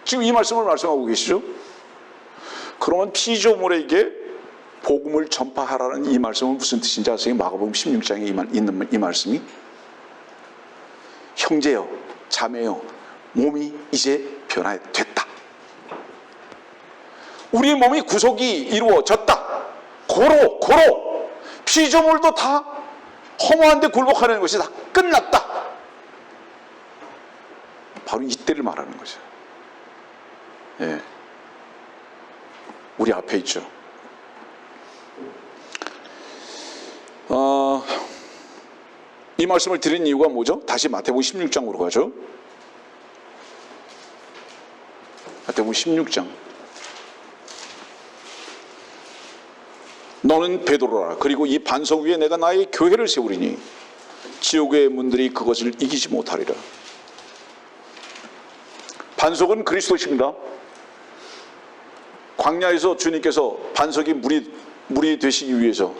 지금 이 말씀을 말씀하고 계시죠? 그러면 피조물에게 복음을 전파하라는 이 말씀은 무슨 뜻인지 아세요? 마가복음 16장에 있는 이 말씀이, 형제여 자매여 몸이 이제 변화됐다. 우리 몸이 구속이 이루어졌다. 고로 피조물도 다 허무한데 굴복하는 것이 다 끝났다. 바로 이때를 말하는 거죠. 예. 우리 앞에 있죠. 이 말씀을 드린 이유가 뭐죠? 다시 마태복음 16장으로 가죠. 마태복음 16장. 너는 베드로라. 그리고 이 반석 위에 내가 나의 교회를 세우리니 지옥의 문들이 그것을 이기지 못하리라. 반석은 그리스도십니다. 광야에서 주님께서 반석이 물이 되시기 위해서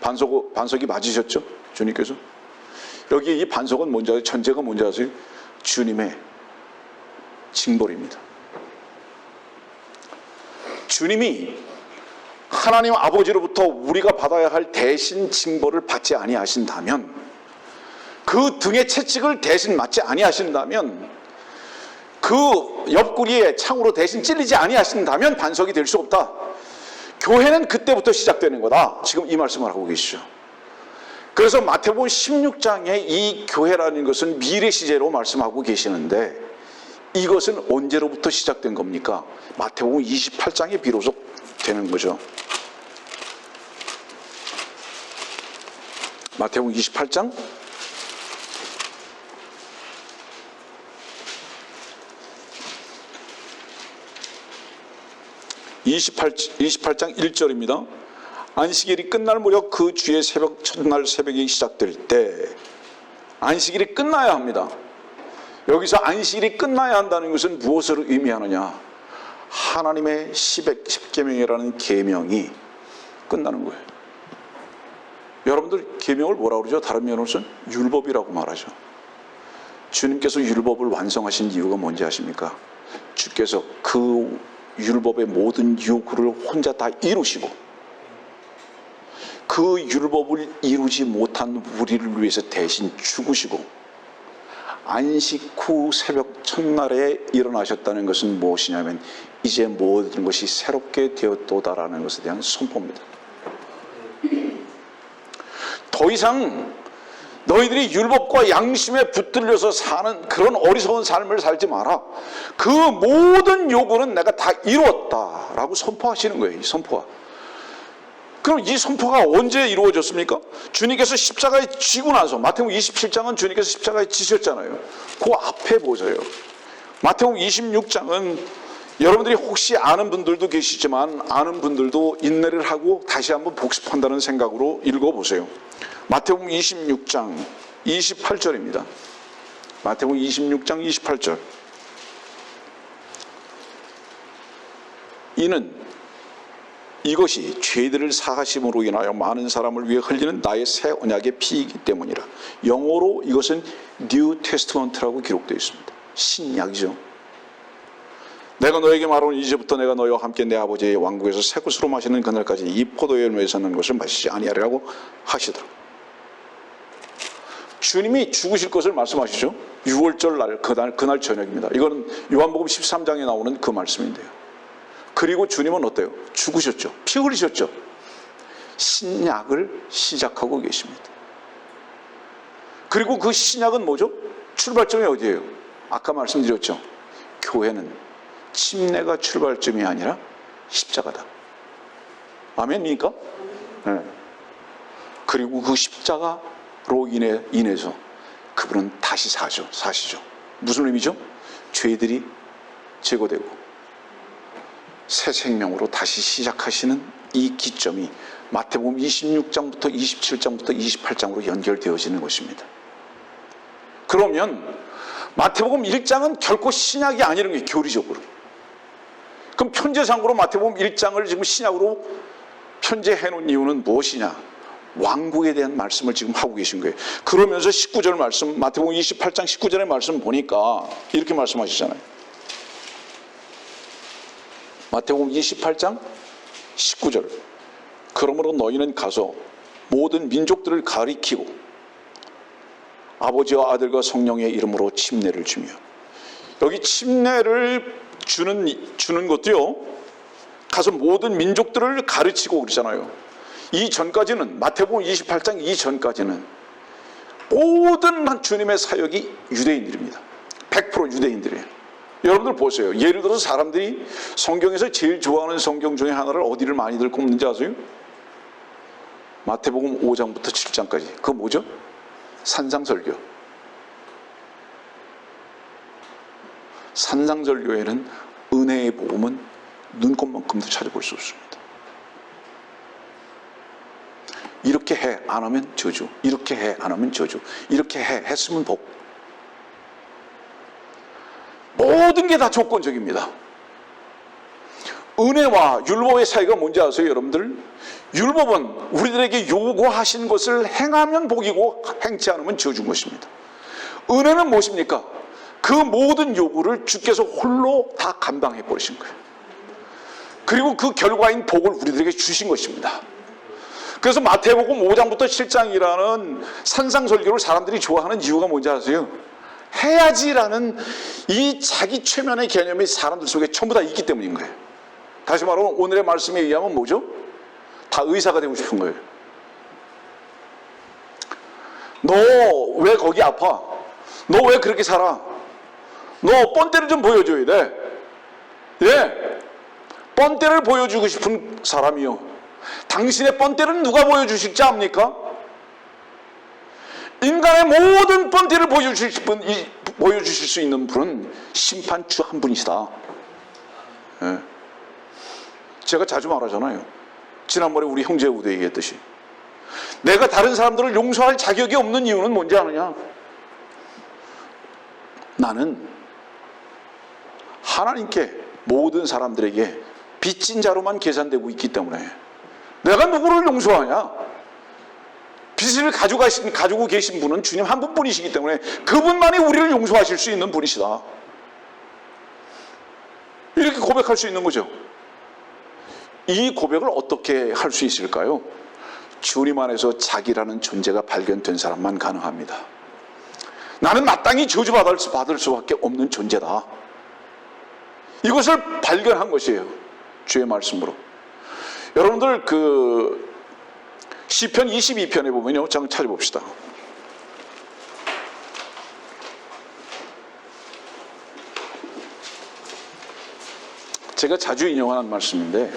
반석이 맞으셨죠? 주님께서. 여기 이 반석은 뭔지 아세요? 전제가 뭔지 아세요? 주님의 징벌입니다. 주님이 하나님 아버지로부터 우리가 받아야 할 대신 징벌을 받지 아니하신다면, 그 등의 채찍을 대신 맞지 아니하신다면, 그 옆구리에 창으로 대신 찔리지 아니하신다면 반석이 될 수 없다. 교회는 그때부터 시작되는 거다. 지금 이 말씀을 하고 계시죠. 그래서 마태복음 16장에 이 교회라는 것은 미래 시제로 말씀하고 계시는데, 이것은 언제로부터 시작된 겁니까? 마태복음 28장에 비로소 되는 거죠. 마태복음 28장 28장 1절입니다. 안식일이 끝날 무렵 그 주의 첫날 새벽이 시작될 때, 안식일이 끝나야 합니다. 여기서 안식일이 끝나야 한다는 것은 무엇을 의미하느냐? 하나님의 십계명이라는 계명이 끝나는 거예요. 여러분들 계명을 뭐라고 그러죠? 다른 면으로는 율법이라고 말하죠. 주님께서 율법을 완성하신 이유가 뭔지 아십니까? 주께서 그 율법의 모든 요구를 혼자 다 이루시고, 그 율법을 이루지 못한 우리를 위해서 대신 죽으시고, 안식 후 새벽 첫날에 일어나셨다는 것은 무엇이냐면, 이제 모든 것이 새롭게 되었도다라는 것에 대한 선포입니다. 더 이상 너희들이 율법과 양심에 붙들려서 사는 그런 어리석은 삶을 살지 마라. 그 모든 요구는 내가 다 이루었다라고 선포하시는 거예요. 이 선포가. 그럼 이 선포가 언제 이루어졌습니까? 주님께서 십자가에 지고 나서. 마태복음 27장은 주님께서 십자가에 지셨잖아요. 그 앞에 보세요. 마태복음 26장은 여러분들이 혹시 아는 분들도 계시지만 아는 분들도 인내를 하고 다시 한번 복습한다는 생각으로 읽어보세요. 마태복음 26장 28절입니다. 마태복음 26장 28절. 이는 이것이 죄들을 사하심으로 인하여 많은 사람을 위해 흘리는 나의 새 언약의 피이기 때문이라. 영어로 이것은 New Testament라고 기록되어 있습니다. 신약이죠. 내가 너에게 말하노니 이제부터 내가 너희와 함께 내 아버지의 왕국에서 새 것으로 마시는 그날까지 이 포도의 열매에서 나는 것을 마시지 아니하리라고 하시더라고요. 주님이 죽으실 것을 말씀하시죠. 6월절 날 그날 저녁입니다. 이거는 요한복음 13장에 나오는 그 말씀인데요. 그리고 주님은 어때요? 죽으셨죠. 피 흘리셨죠. 신약을 시작하고 계십니다. 그리고 그 신약은 뭐죠? 출발점이 어디예요? 아까 말씀드렸죠. 교회는 침례가 출발점이 아니라 십자가다. 아멘입니까? 네. 그리고 그 십자가로 인해서 그분은 다시 사시죠. 무슨 의미죠? 죄들이 제거되고 새 생명으로 다시 시작하시는 이 기점이 마태복음 26장부터 27장부터 28장으로 연결되어지는 것입니다. 그러면 마태복음 1장은 결코 신약이 아니라는 게 교리적으로. 그럼 편제상으로 마태복음 1장을 지금 신약으로 편제해 놓은 이유는 무엇이냐? 왕국에 대한 말씀을 지금 하고 계신 거예요. 그러면서 19절 말씀, 마태복음 28장 19절의 말씀 보니까 이렇게 말씀하시잖아요. 마태복음 28장 19절. 그러므로 너희는 가서 모든 민족들을 가리키고 아버지와 아들과 성령의 이름으로 침례를 주며. 여기 침례를 주는 것도요, 가서 모든 민족들을 가르치고 그러잖아요. 이전까지는, 마태복음 28장 이전까지는 모든 주님의 사역이 유대인들입니다. 100% 유대인들이에요. 여러분들 보세요. 예를 들어서 사람들이 성경에서 제일 좋아하는 성경 중에 하나를 어디를 많이들 꼽는지 아세요? 마태복음 5장부터 7장까지. 그거 뭐죠? 산상설교. 산상설교에는 은혜의 복음은 눈꽃만큼도 찾아볼 수 없습니다. 이렇게 해, 안 하면 저주. 이렇게 해, 안 하면 저주. 이렇게 해, 했으면 복. 모든 게 다 조건적입니다. 은혜와 율법의 사이가 뭔지 아세요, 여러분들? 율법은 우리들에게 요구하신 것을 행하면 복이고 행치 않으면 저주인 것입니다. 은혜는 무엇입니까? 그 모든 요구를 주께서 홀로 다 감당해 버리신 거예요. 그리고 그 결과인 복을 우리들에게 주신 것입니다. 그래서 마태복음 5장부터 7장이라는 산상설교를 사람들이 좋아하는 이유가 뭔지 아세요? 해야지라는 이 자기 최면의 개념이 사람들 속에 전부 다 있기 때문인 거예요. 다시 말하면 오늘의 말씀에 의하면 뭐죠? 다 의사가 되고 싶은 거예요. 너 왜 거기 아파? 너 왜 그렇게 살아? 너 뻔때를 좀 보여줘야 돼. 예, 뻔때를 보여주고 싶은 사람이요. 당신의 뻔때를 누가 보여주실지 압니까? 인간의 모든 뻔때를 보여주실 수 있는 분은 심판주 한 분이시다. 예. 제가 자주 말하잖아요. 지난번에 우리 형제 우대 얘기했듯이 내가 다른 사람들을 용서할 자격이 없는 이유는 뭔지 아느냐? 나는 하나님께 모든 사람들에게 빚진 자로만 계산되고 있기 때문에 내가 누구를 용서하냐? 빚을 가지고 계신 분은 주님 한 분뿐이시기 때문에 그분만이 우리를 용서하실 수 있는 분이시다. 이렇게 고백할 수 있는 거죠. 이 고백을 어떻게 할 수 있을까요? 주님 안에서 자기라는 존재가 발견된 사람만 가능합니다. 나는 마땅히 저주받을 수밖에 없는 존재다. 이것을 발견한 것이에요. 주의 말씀으로. 여러분들 시편 22편에 보면요. 잠깐 찾아봅시다. 제가 자주 인용하는 말씀인데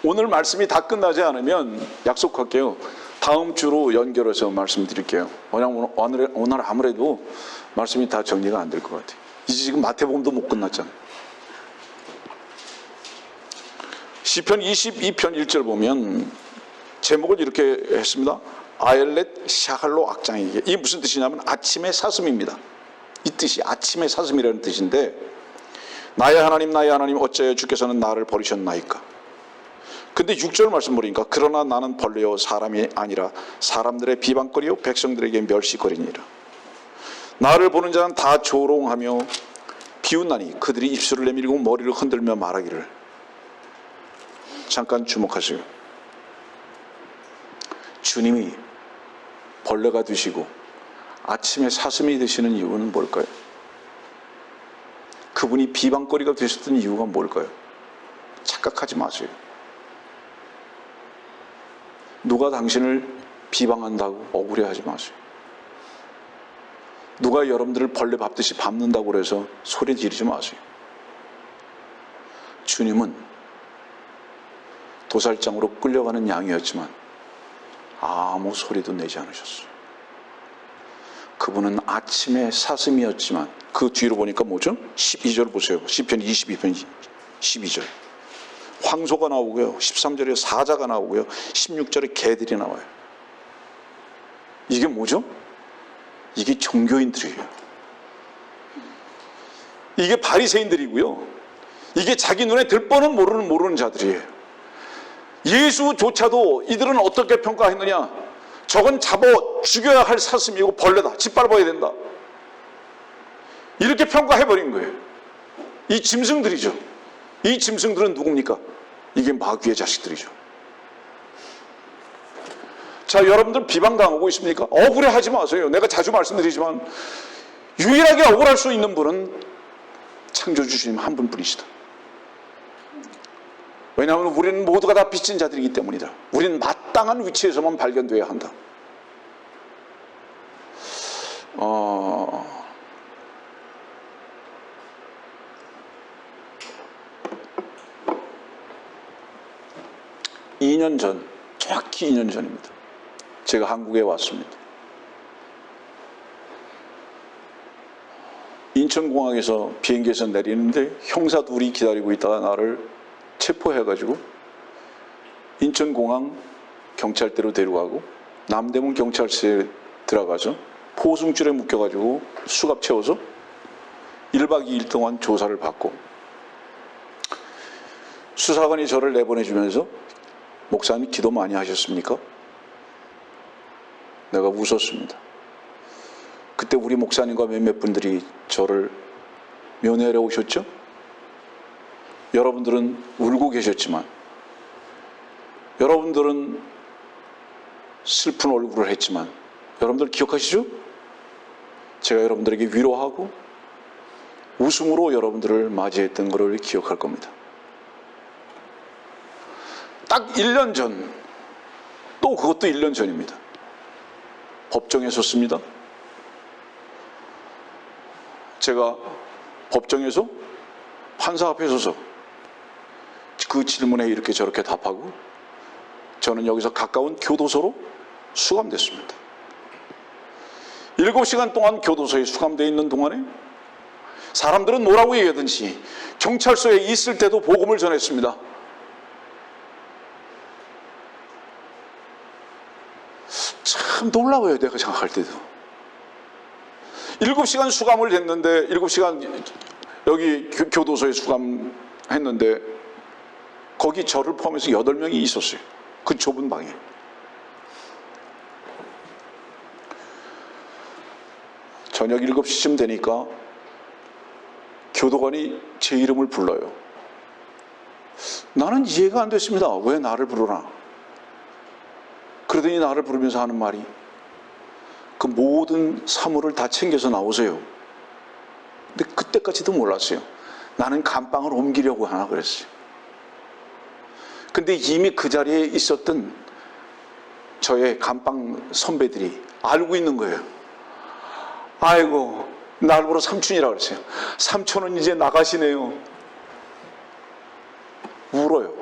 오늘 말씀이 다 끝나지 않으면 약속할게요. 다음 주로 연결해서 말씀드릴게요. 왜냐하면 오늘 아무래도 말씀이 다 정리가 안 될 것 같아요. 이제 지금 마태복음도 못 끝났잖아요. 시편 22편 1절 보면 제목을 이렇게 했습니다. 아엘렛 샤할로 악장에게. 이게 무슨 뜻이냐면 아침의 사슴입니다. 이 뜻이 아침의 사슴이라는 뜻인데 나의 하나님 어찌하여 주께서는 나를 버리셨나이까. 근데 6절 말씀 보니까 그러나 나는 벌레요 사람이 아니라 사람들의 비방거리요 백성들에게 멸시거리니라. 나를 보는 자는 다 조롱하며 비웃나니 그들이 입술을 내밀고 머리를 흔들며 말하기를. 잠깐 주목하세요. 주님이 벌레가 되시고 아침에 사슴이 되시는 이유는 뭘까요? 그분이 비방거리가 되셨던 이유가 뭘까요? 착각하지 마세요. 누가 당신을 비방한다고 억울해하지 마세요. 누가 여러분들을 벌레 밟듯이 밟는다고 해서 소리 지르지 마세요. 주님은 도살장으로 끌려가는 양이었지만 아무 소리도 내지 않으셨어요. 그분은 아침에 사슴이었지만 그 뒤로 보니까 뭐죠? 12절 보세요. 시편 22편 12절. 황소가 나오고요. 13절에 사자가 나오고요. 16절에 개들이 나와요. 이게 뭐죠? 이게 종교인들이에요. 이게 바리새인들이고요. 이게 자기 눈에 들 뻔은 모르는 자들이에요. 예수조차도 이들은 어떻게 평가했느냐? 저건 잡아 죽여야 할 사슴이고 벌레다. 짓밟아야 된다. 이렇게 평가해버린 거예요. 이 짐승들이죠. 이 짐승들은 누굽니까? 이게 마귀의 자식들이죠. 자, 여러분들 비방당하고 있습니까? 억울해하지 마세요. 내가 자주 말씀드리지만 유일하게 억울할 수 있는 분은 창조주 주님 한 분뿐이시다. 왜냐하면 우리는 모두가 다 빚진 자들이기 때문이다. 우리는 마땅한 위치에서만 발견되어야 한다. 2년 전, 정확히 2년 전입니다. 제가 한국에 왔습니다. 인천공항에서 비행기에서 내리는데 형사 둘이 기다리고 있다가 나를 체포해가지고 인천공항 경찰대로 데려가고 남대문 경찰서에 들어가서 포승줄에 묶여가지고 수갑 채워서 1박 2일 동안 조사를 받고 수사관이 저를 내보내주면서 목사님 기도 많이 하셨습니까? 내가 웃었습니다. 그때 우리 목사님과 몇몇 분들이 저를 면회하러 오셨죠? 여러분들은 울고 계셨지만 여러분들은 슬픈 얼굴을 했지만 여러분들 기억하시죠? 제가 여러분들에게 위로하고 웃음으로 여러분들을 맞이했던 것을 기억할 겁니다. 딱 1년 전, 또 그것도 1년 전입니다. 법정에 섰습니다. 제가 법정에서 판사 앞에 서서 그 질문에 이렇게 저렇게 답하고 저는 여기서 가까운 교도소로 수감됐습니다. 7시간 동안 교도소에 수감되어 있는 동안에 사람들은 뭐라고 얘기하든지 경찰서에 있을 때도 복음을 전했습니다. 참 놀라워요. 내가 생각할 때도 7시간 수감을 했는데 7시간 여기 교도소에 수감했는데 거기 저를 포함해서 8명이 있었어요. 그 좁은 방에. 저녁 7시쯤 되니까 교도관이 제 이름을 불러요. 나는 이해가 안 됐습니다. 왜 나를 부르나? 그러더니 나를 부르면서 하는 말이 그 모든 사물을 다 챙겨서 나오세요. 근데 그때까지도 몰랐어요. 나는 감방을 옮기려고 하나 그랬어요. 근데 이미 그 자리에 있었던 저의 감방 선배들이 알고 있는 거예요. 아이고, 날 보러 삼촌이라고 그랬어요. 삼촌은 이제 나가시네요. 울어요.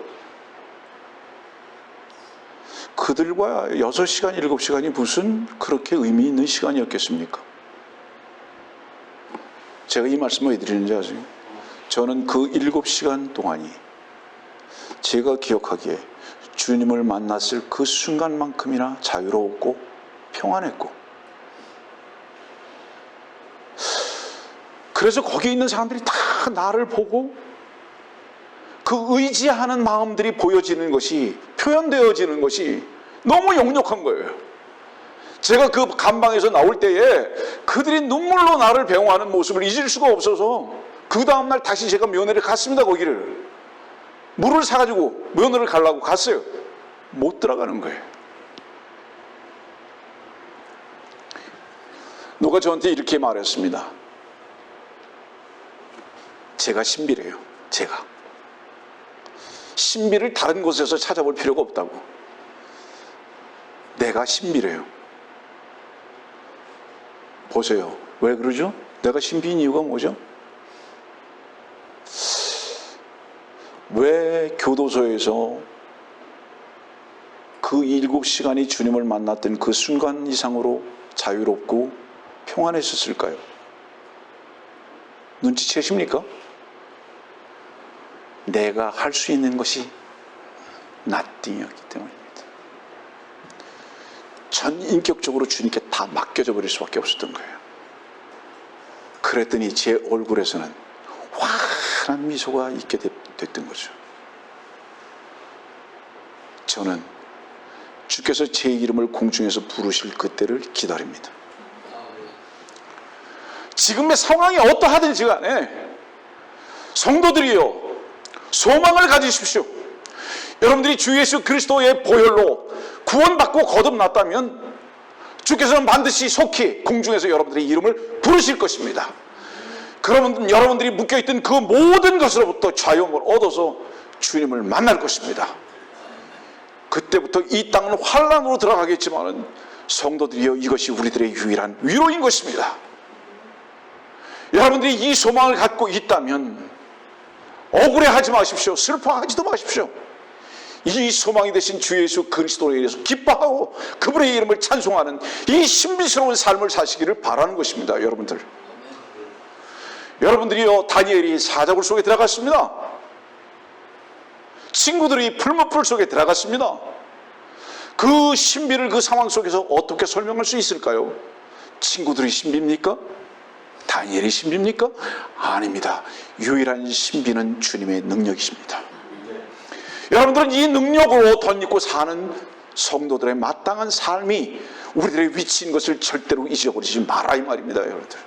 그들과 6시간, 7시간이 무슨 그렇게 의미 있는 시간이었겠습니까? 제가 이 말씀을 왜 드리는지 아세요? 저는 그 7시간 동안이 제가 기억하기에 주님을 만났을 그 순간만큼이나 자유로웠고 평안했고 그래서 거기 있는 사람들이 다 나를 보고 그 의지하는 마음들이 보여지는 것이, 표현되어지는 것이 너무 역력한 거예요. 제가 그 감방에서 나올 때에 그들이 눈물로 나를 배웅하는 모습을 잊을 수가 없어서 그 다음날 다시 제가 면회를 갔습니다. 거기를 물을 사가지고 면회를 가려고 갔어요. 못 들어가는 거예요. 누가 저한테 이렇게 말했습니다. 제가 신비래요. 제가 신비를 다른 곳에서 찾아볼 필요가 없다고. 내가 신비래요. 보세요. 왜 그러죠? 내가 신비인 이유가 뭐죠? 왜 교도소에서 그 7시간이 주님을 만났던 그 순간 이상으로 자유롭고 평안했었을까요? 눈치채십니까? 내가 할 수 있는 것이 nothing이었기 때문입니다. 전인격적으로 주님께 다 맡겨져 버릴 수밖에 없었던 거예요. 그랬더니 제 얼굴에서는 환한 미소가 있게 됐던 거죠. 저는 주께서 제 이름을 공중에서 부르실 그때를 기다립니다. 지금의 상황이 어떠하든지 간에 성도들이요, 소망을 가지십시오. 여러분들이 주 예수 그리스도의 보혈로 구원받고 거듭났다면 주께서는 반드시 속히 공중에서 여러분들의 이름을 부르실 것입니다. 그러면 여러분들이 묶여있던 그 모든 것으로부터 자유함을 얻어서 주님을 만날 것입니다. 그때부터 이 땅은 환란으로 들어가겠지만 성도들이여, 이것이 우리들의 유일한 위로인 것입니다. 여러분들이 이 소망을 갖고 있다면 억울해하지 마십시오. 슬퍼하지도 마십시오. 이 소망이 되신 주 예수 그리스도에 의해서 기뻐하고 그분의 이름을 찬송하는 이 신비스러운 삶을 사시기를 바라는 것입니다. 여러분들, 여러분들이요, 다니엘이 사자굴 속에 들어갔습니다. 친구들이 풀무풀 속에 들어갔습니다. 그 신비를 그 상황 속에서 어떻게 설명할 수 있을까요? 친구들이 신비입니까? 다니엘이 신비입니까? 아닙니다. 유일한 신비는 주님의 능력이십니다. 여러분들은 이 능력으로 덧입고 사는 성도들의 마땅한 삶이 우리들의 위치인 것을 절대로 잊어버리지 마라, 이 말입니다. 여러분들,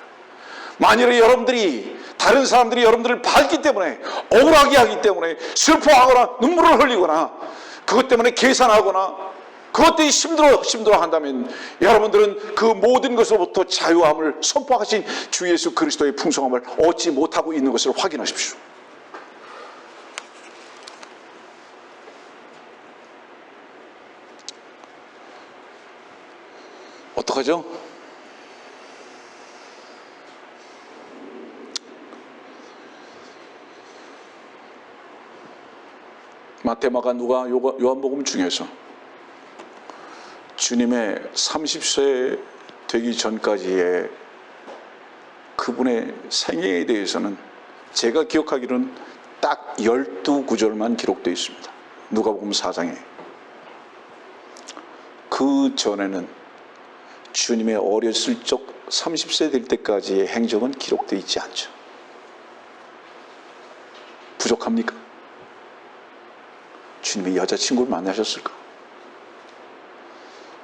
만일에 여러분들이, 다른 사람들이 여러분들을 밟기 때문에, 억울하게 하기 때문에 슬퍼하거나 눈물을 흘리거나 그것 때문에 계산하거나 그것 때문에 힘들어 한다면 여러분들은 그 모든 것으로부터 자유함을 선포하신 주 예수 그리스도의 풍성함을 얻지 못하고 있는 것을 확인하십시오. 어떡하죠? 마태, 마가, 누가, 요한복음 중에서 주님의 30세 되기 전까지의 그분의 생애에 대해서는 제가 기억하기로는 딱 12구절만 기록되어 있습니다. 누가복음 4장에. 그 전에는 주님의 어렸을 적 30세 될 때까지의 행적은 기록되어 있지 않죠. 부족합니까? 주님이 여자친구를 만나셨을까?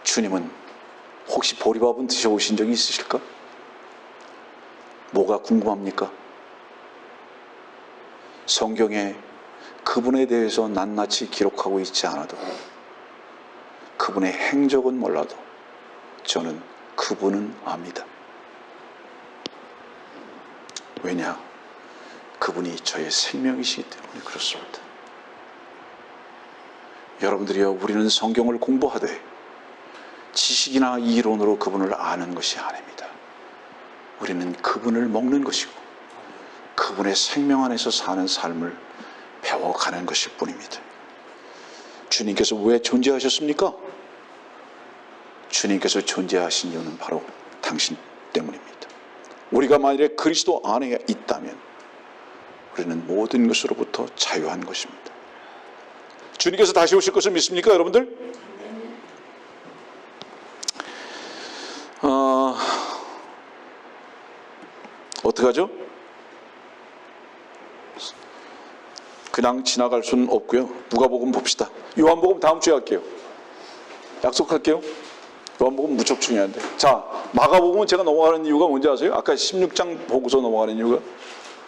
주님은 혹시 보리밥은 드셔보신 적이 있으실까? 뭐가 궁금합니까? 성경에 그분에 대해서 낱낱이 기록하고 있지 않아도, 그분의 행적은 몰라도 저는 그분은 압니다. 왜냐? 그분이 저의 생명이시기 때문에 그렇습니다. 여러분들이요, 우리는 성경을 공부하되 지식이나 이론으로 그분을 아는 것이 아닙니다. 우리는 그분을 먹는 것이고 그분의 생명 안에서 사는 삶을 배워가는 것일 뿐입니다. 주님께서 왜 존재하셨습니까? 주님께서 존재하신 이유는 바로 당신 때문입니다. 우리가 만일에 그리스도 안에 있다면 우리는 모든 것으로부터 자유한 것입니다. 주님께서 다시 오실 것을 믿습니까, 여러분들? 어떡하죠? 그냥 지나갈 수는 없고요. 누가복음 봅시다. 요한복음 다음 주에 할게요. 약속할게요. 요한복음 무척 중요한데. 자, 마가복음은 제가 넘어가는 이유가 뭔지 아세요? 아까 16장 보고서 넘어가는 이유가,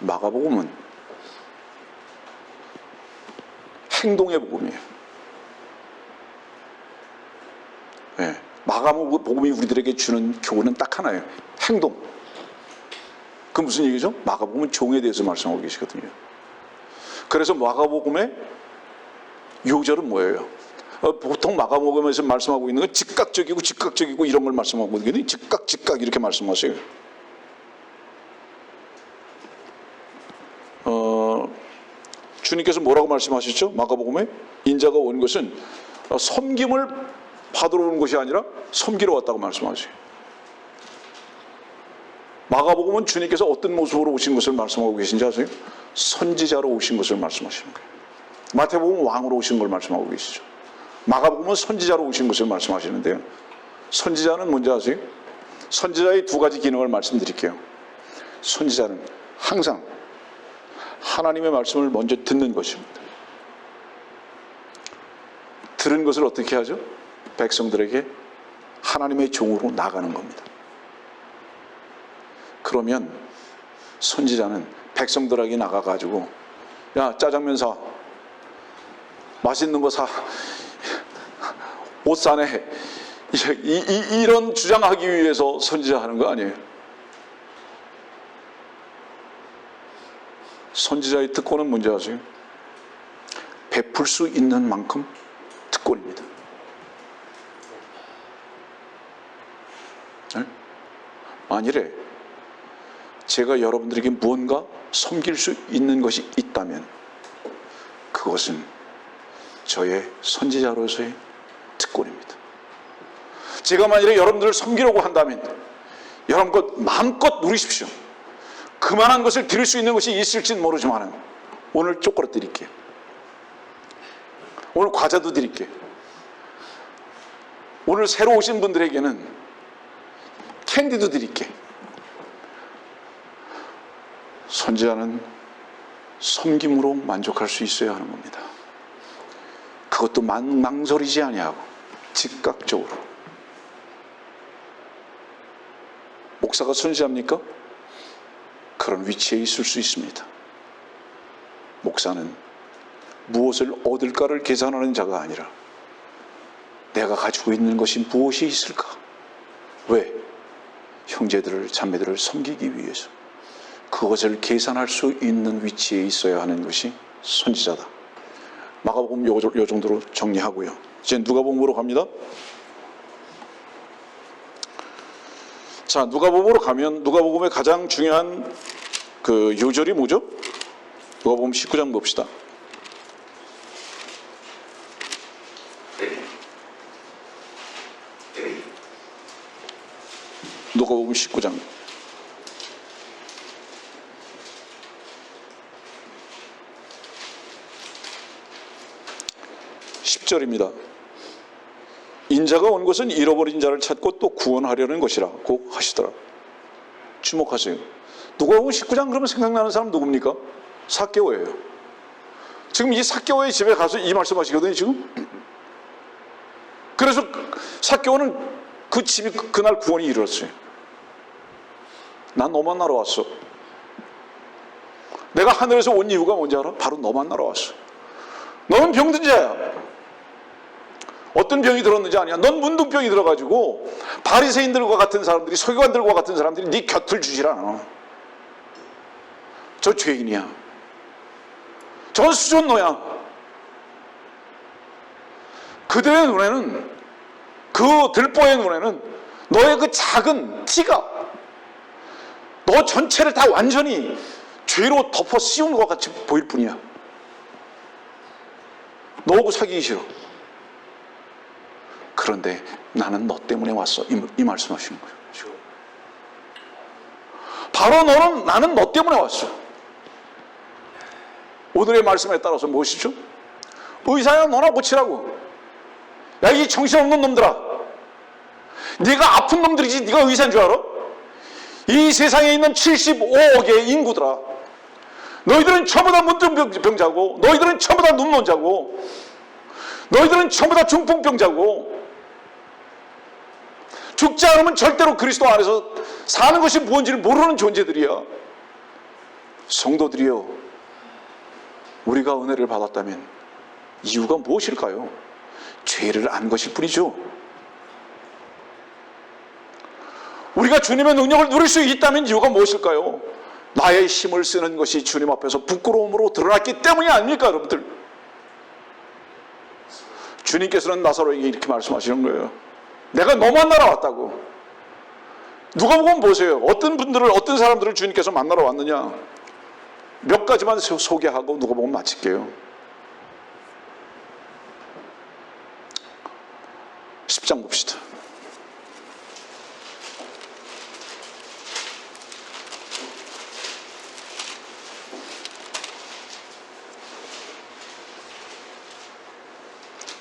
마가복음은 행동의 복음이에요. 네. 마가복음이 우리들에게 주는 교훈은 딱 하나예요. 행동. 그 무슨 얘기죠? 마가복음은 종에 대해서 말씀하고 계시거든요. 그래서 마가복음의 요절은 뭐예요? 보통 마가복음에서 말씀하고 있는 건 즉각적이고 이런 걸 말씀하고 있거든요. 즉각 이렇게 말씀하세요. 주님께서 뭐라고 말씀하셨죠? 마가복음에 인자가 온 것은 섬김을 받으러 온 것이 아니라 섬기러 왔다고 말씀하세요. 마가복음은 주님께서 어떤 모습으로 오신 것을 말씀하고 계신지 아세요? 선지자로 오신 것을 말씀하시는 거예요. 마태복음은 왕으로 오신 걸 말씀하고 계시죠. 마가복음은 선지자로 오신 것을 말씀하시는데요. 선지자는 뭔지 아세요? 선지자의 두 가지 기능을 말씀드릴게요. 선지자는 항상 하나님의 말씀을 먼저 듣는 것입니다. 들은 것을 어떻게 하죠? 백성들에게 하나님의 종으로 나가는 겁니다. 그러면 선지자는 백성들에게 나가가지고, 야, 짜장면 사, 맛있는 거 사, 옷 사네, 이런 주장하기 위해서 선지자 하는 거 아니에요. 선지자의 특권은 뭔지 아세요? 베풀 수 있는 만큼 특권입니다. 네? 만일에 제가 여러분들에게 무언가 섬길 수 있는 것이 있다면 그것은 저의 선지자로서의 특권입니다. 제가 만일에 여러분들을 섬기려고 한다면 여러분 마음껏 누리십시오. 그만한 것을 드릴 수 있는 것이 있을지는 모르지만 오늘 초콜릿 드릴게요. 오늘 과자도 드릴게요. 오늘 새로 오신 분들에게는 캔디도 드릴게요. 선지자는 섬김으로 만족할 수 있어야 하는 겁니다. 그것도 망설이지 아니하고 즉각적으로. 목사가 선지자입니까? 그런 위치에 있을 수 있습니다. 목사는 무엇을 얻을까를 계산하는 자가 아니라 내가 가지고 있는 것이 무엇이 있을까? 왜? 형제들을, 자매들을 섬기기 위해서. 그것을 계산할 수 있는 위치에 있어야 하는 것이 선지자다. 마가복음 요 정도로 정리하고요. 이제 누가복음으로 갑니다. 자, 누가복음으로 가면 누가복음의 가장 중요한 그 요절이 뭐죠? 누가복음 19장 봅시다. 누가복음 19장 10절입니다. 인자가 온 것은 잃어버린 자를 찾고 또 구원하려는 것이라고 하시더라. 주목하세요. 누가복음 19장 그러면 생각나는 사람 누굽니까? 삭개오예요. 지금 이 삭개오의 집에 가서 이 말씀하시거든요. 지금. 그래서 삭개오는 그 집이 그날 구원이 이르렀어요. 난 너 만나러 왔어. 내가 하늘에서 온 이유가 뭔지 알아? 바로 너 만나러 왔어. 너는 병든 자야. 어떤 병이 들었는지 아냐? 넌 문둥병이 들어가지고 바리새인들과 같은 사람들이, 서기관들과 같은 사람들이 네 곁을 주질 않아. 저 죄인이야. 저건 수존노야. 그들의 눈에는, 그 들보의 눈에는 너의 그 작은 티가 너 전체를 다 완전히 죄로 덮어 씌운 것 같이 보일 뿐이야. 너하고 사귀기 싫어. 그런데 나는 너 때문에 왔어. 이 말씀하시는 거예요. 바로 나는 너 때문에 왔어. 오늘의 말씀에 따라서 무엇이죠? 의사야 너나 고치라고. 야, 이 정신없는 놈들아. 네가 아픈 놈들이지 네가 의사인 줄 알아? 이 세상에 있는 75억의 인구들아. 너희들은 전부 다 문둥병자고, 너희들은 전부 다 눈먼자고, 너희들은 전부 다 중풍병자고, 죽지 않으면 절대로 그리스도 안에서 사는 것이 무엇인지를 모르는 존재들이야. 성도들이여, 우리가 은혜를 받았다면 이유가 무엇일까요? 죄를 안 것일 뿐이죠. 우리가 주님의 능력을 누릴 수 있다면 이유가 무엇일까요? 나의 힘을 쓰는 것이 주님 앞에서 부끄러움으로 드러났기 때문이 아닙니까, 여러분들? 주님께서는 나사로에게 이렇게 말씀하시는 거예요. 내가 너 만나러 왔다고. 누가복음 보세요. 어떤 사람들을 주님께서 만나러 왔느냐. 몇 가지만 소개하고 누가복음 마칠게요. 10장 봅시다.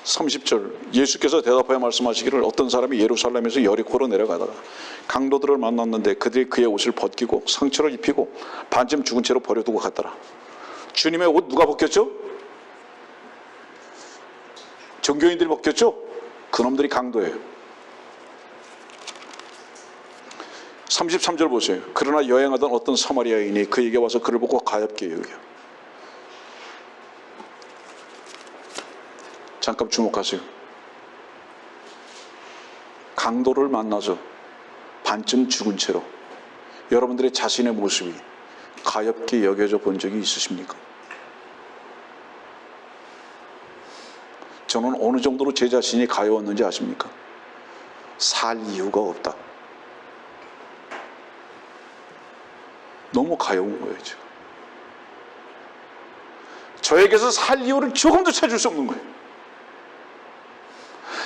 (30절) 예수께서 대답하여 말씀하시기를 어떤 사람이 예루살렘에서 여리고로 내려가다가 강도들을 만났는데 그들이 그의 옷을 벗기고 상처를 입히고 반쯤 죽은 채로 버려두고 갔더라. 주님의 옷 누가 벗겼죠? 종교인들이 벗겼죠? 그놈들이 강도예요. 33절 보세요. 그러나 여행하던 어떤 사마리아인이 그에게 와서 그를 보고 가엾게 여겨. 잠깐 주목하세요. 강도를 만나서 반쯤 죽은 채로 여러분들의 자신의 모습이 가엾게 여겨져 본 적이 있으십니까? 저는 어느 정도로 제 자신이 가여웠는지 아십니까? 살 이유가 없다. 너무 가여운 거예요, 지금. 저에게서 살 이유를 조금도 찾을 수 없는 거예요.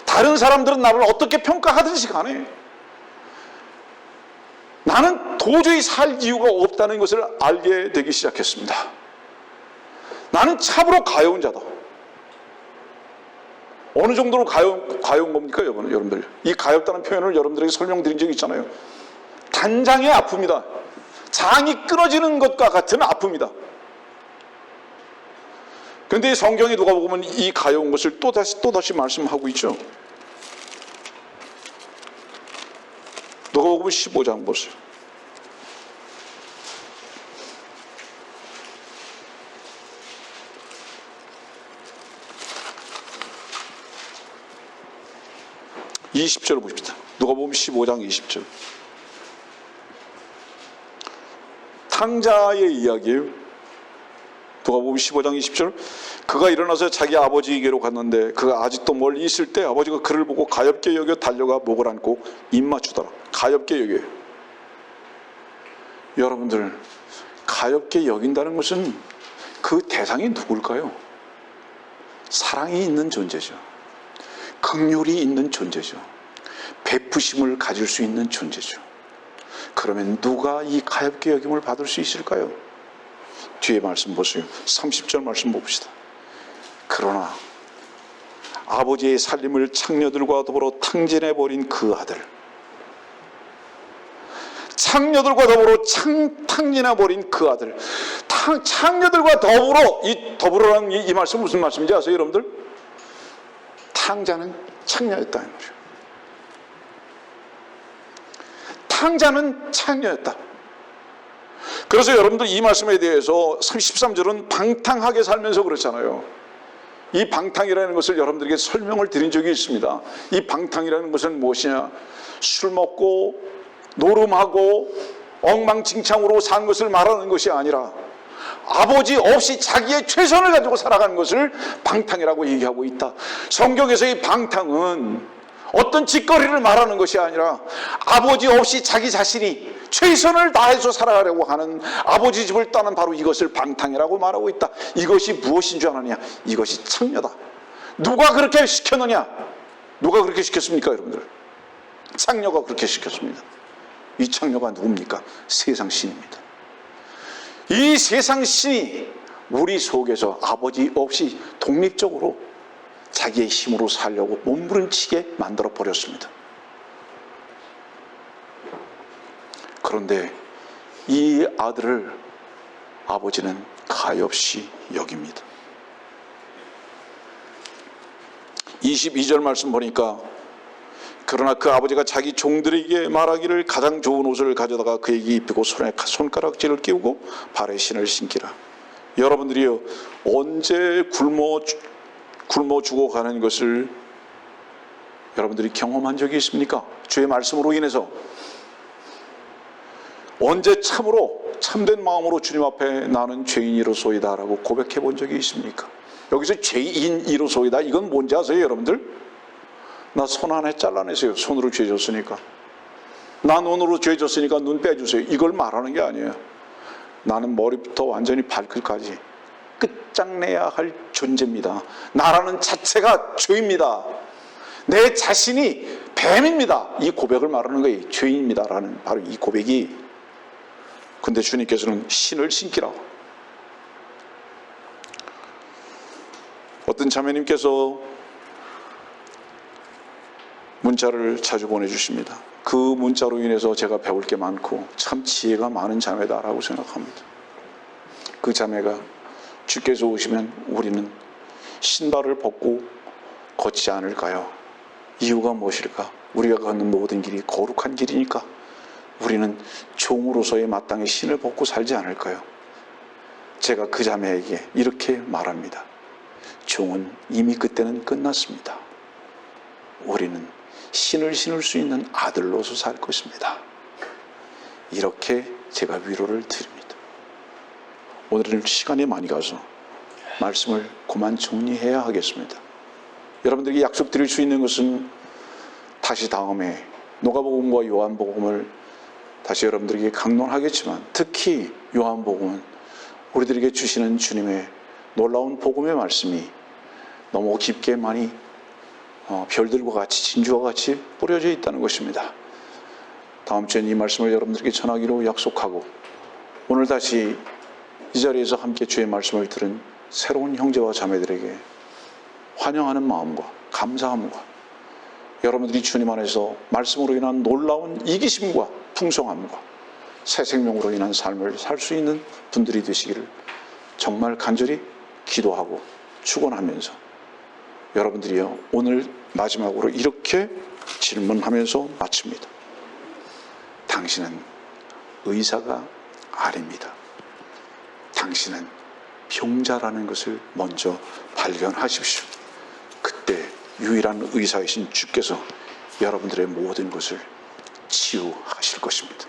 다른 사람들은 나를 어떻게 평가하든지 간에 나는 도저히 살 이유가 없다는 것을 알게 되기 시작했습니다. 나는 참으로 가여운 자다. 어느 정도로 가여운 겁니까, 여러분들? 이 가엽다는 표현을 여러분들에게 설명드린 적이 있잖아요. 단장의 아픔이다. 장이 끊어지는 것과 같은 아픔이다. 그런데 성경에 누가 보면 이 가여운 것을 또다시 말씀하고 있죠. 누가복음 15장 보세요. (20절) 봅시다. 누가복음 15장 20절. 탕자의 이야기예요. 누가복음 15장 20절. 그가 일어나서 자기 아버지에게로 갔는데 그가 아직도 멀리 있을 때 아버지가 그를 보고 가엾게 여겨 달려가 목을 안고 입 맞추더라. 가엾게 여겨요. 여러분들, 가엾게 여긴다는 것은 그 대상이 누굴까요? 사랑이 있는 존재죠. 긍휼이 있는 존재죠. 베푸심을 가질 수 있는 존재죠. 그러면 누가 이 가엾게 여김을 받을 수 있을까요? 뒤에 말씀 보세요. 30절 말씀 봅시다. 그러나 아버지의 살림을 창녀들과 더불어 탕진해버린 그 아들, 창녀들과 더불어 탕진해버린 그 아들, 창녀들과 더불어, 이 더불어라는 이 말씀 무슨 말씀인지 아세요, 여러분들? 탕자는 창녀였다는 거죠. 탕자는 창녀였다. 그래서 여러분들 이 말씀에 대해서 13절은 방탕하게 살면서 그렇잖아요. 이 방탕이라는 것을 여러분들에게 설명을 드린 적이 있습니다. 이 방탕이라는 것은 무엇이냐? 술 먹고 노름하고 엉망진창으로 사는 것을 말하는 것이 아니라 아버지 없이 자기의 최선을 가지고 살아가는 것을 방탕이라고 얘기하고 있다. 성경에서 이 방탕은 어떤 짓거리를 말하는 것이 아니라 아버지 없이 자기 자신이 최선을 다해서 살아가려고 하는 아버지 집을 떠난 바로 이것을 방탕이라고 말하고 있다. 이것이 무엇인 줄 아느냐? 이것이 창녀다. 누가 그렇게 시켰느냐? 누가 그렇게 시켰습니까, 여러분들? 창녀가 그렇게 시켰습니다. 이 창녀가 누굽니까? 세상 신입니다. 이 세상 신이 우리 속에서 아버지 없이 독립적으로 자기의 힘으로 살려고 몸부림치게 만들어 버렸습니다. 그런데 이 아들을 아버지는 가엾이 여깁니다. 22절 말씀 보니까 그러나 그 아버지가 자기 종들에게 말하기를 가장 좋은 옷을 가져다가 그에게 입히고 손에 손가락질을 끼우고 발에 신을 신기라. 여러분들이요, 언제 굶어 죽어가는 것을 여러분들이 경험한 적이 있습니까? 주의 말씀으로 인해서. 언제 참으로 참된 마음으로 주님 앞에 나는 죄인이로소이다 라고 고백해 본 적이 있습니까? 여기서 죄인이로소이다, 이건 뭔지 아세요 여러분들? 나 손 하나 잘라내세요. 손으로 죄 졌으니까. 나 눈으로 죄 졌으니까 눈 빼주세요. 이걸 말하는 게 아니에요. 나는 머리부터 완전히 발끝까지 끝장내야 할 존재입니다. 나라는 자체가 죄입니다. 내 자신이 뱀입니다. 이 고백을 말하는 거예요. 죄인입니다라는 바로 이 고백이. 근데 주님께서는 신을 신기라고. 어떤 자매님께서 문자를 자주 보내주십니다. 그 문자로 인해서 제가 배울 게 많고 참 지혜가 많은 자매다라고 생각합니다. 그 자매가 주께서 오시면 우리는 신발을 벗고 걷지 않을까요? 이유가 무엇일까? 우리가 걷는 모든 길이 거룩한 길이니까 우리는 종으로서의 마땅히 신을 벗고 살지 않을까요? 제가 그 자매에게 이렇게 말합니다. 종은 이미 그때는 끝났습니다. 우리는 신을 신을 수 있는 아들로서 살 것입니다. 이렇게 제가 위로를 드립니다. 오늘은 시간이 많이 가서 말씀을 그만 정리해야 하겠습니다. 여러분들에게 약속드릴 수 있는 것은 다시 다음에 누가복음과 요한복음을 다시 여러분들에게 강론하겠지만, 특히 요한복음은 우리들에게 주시는 주님의 놀라운 복음의 말씀이 너무 깊게 많이 별들과 같이 진주와 같이 뿌려져 있다는 것입니다. 다음 주엔 이 말씀을 여러분들에게 전하기로 약속하고, 오늘 다시 이 자리에서 함께 주의 말씀을 들은 새로운 형제와 자매들에게 환영하는 마음과 감사함과 여러분들이 주님 안에서 말씀으로 인한 놀라운 이기심과 풍성함과 새 생명으로 인한 삶을 살 수 있는 분들이 되시기를 정말 간절히 기도하고 축원하면서, 여러분들이요, 오늘 마지막으로 이렇게 질문하면서 마칩니다. 당신은 의사가 아닙니다. 당신은 병자라는 것을 먼저 발견하십시오. 그때 유일한 의사이신 주께서 여러분들의 모든 것을 치유하실 것입니다.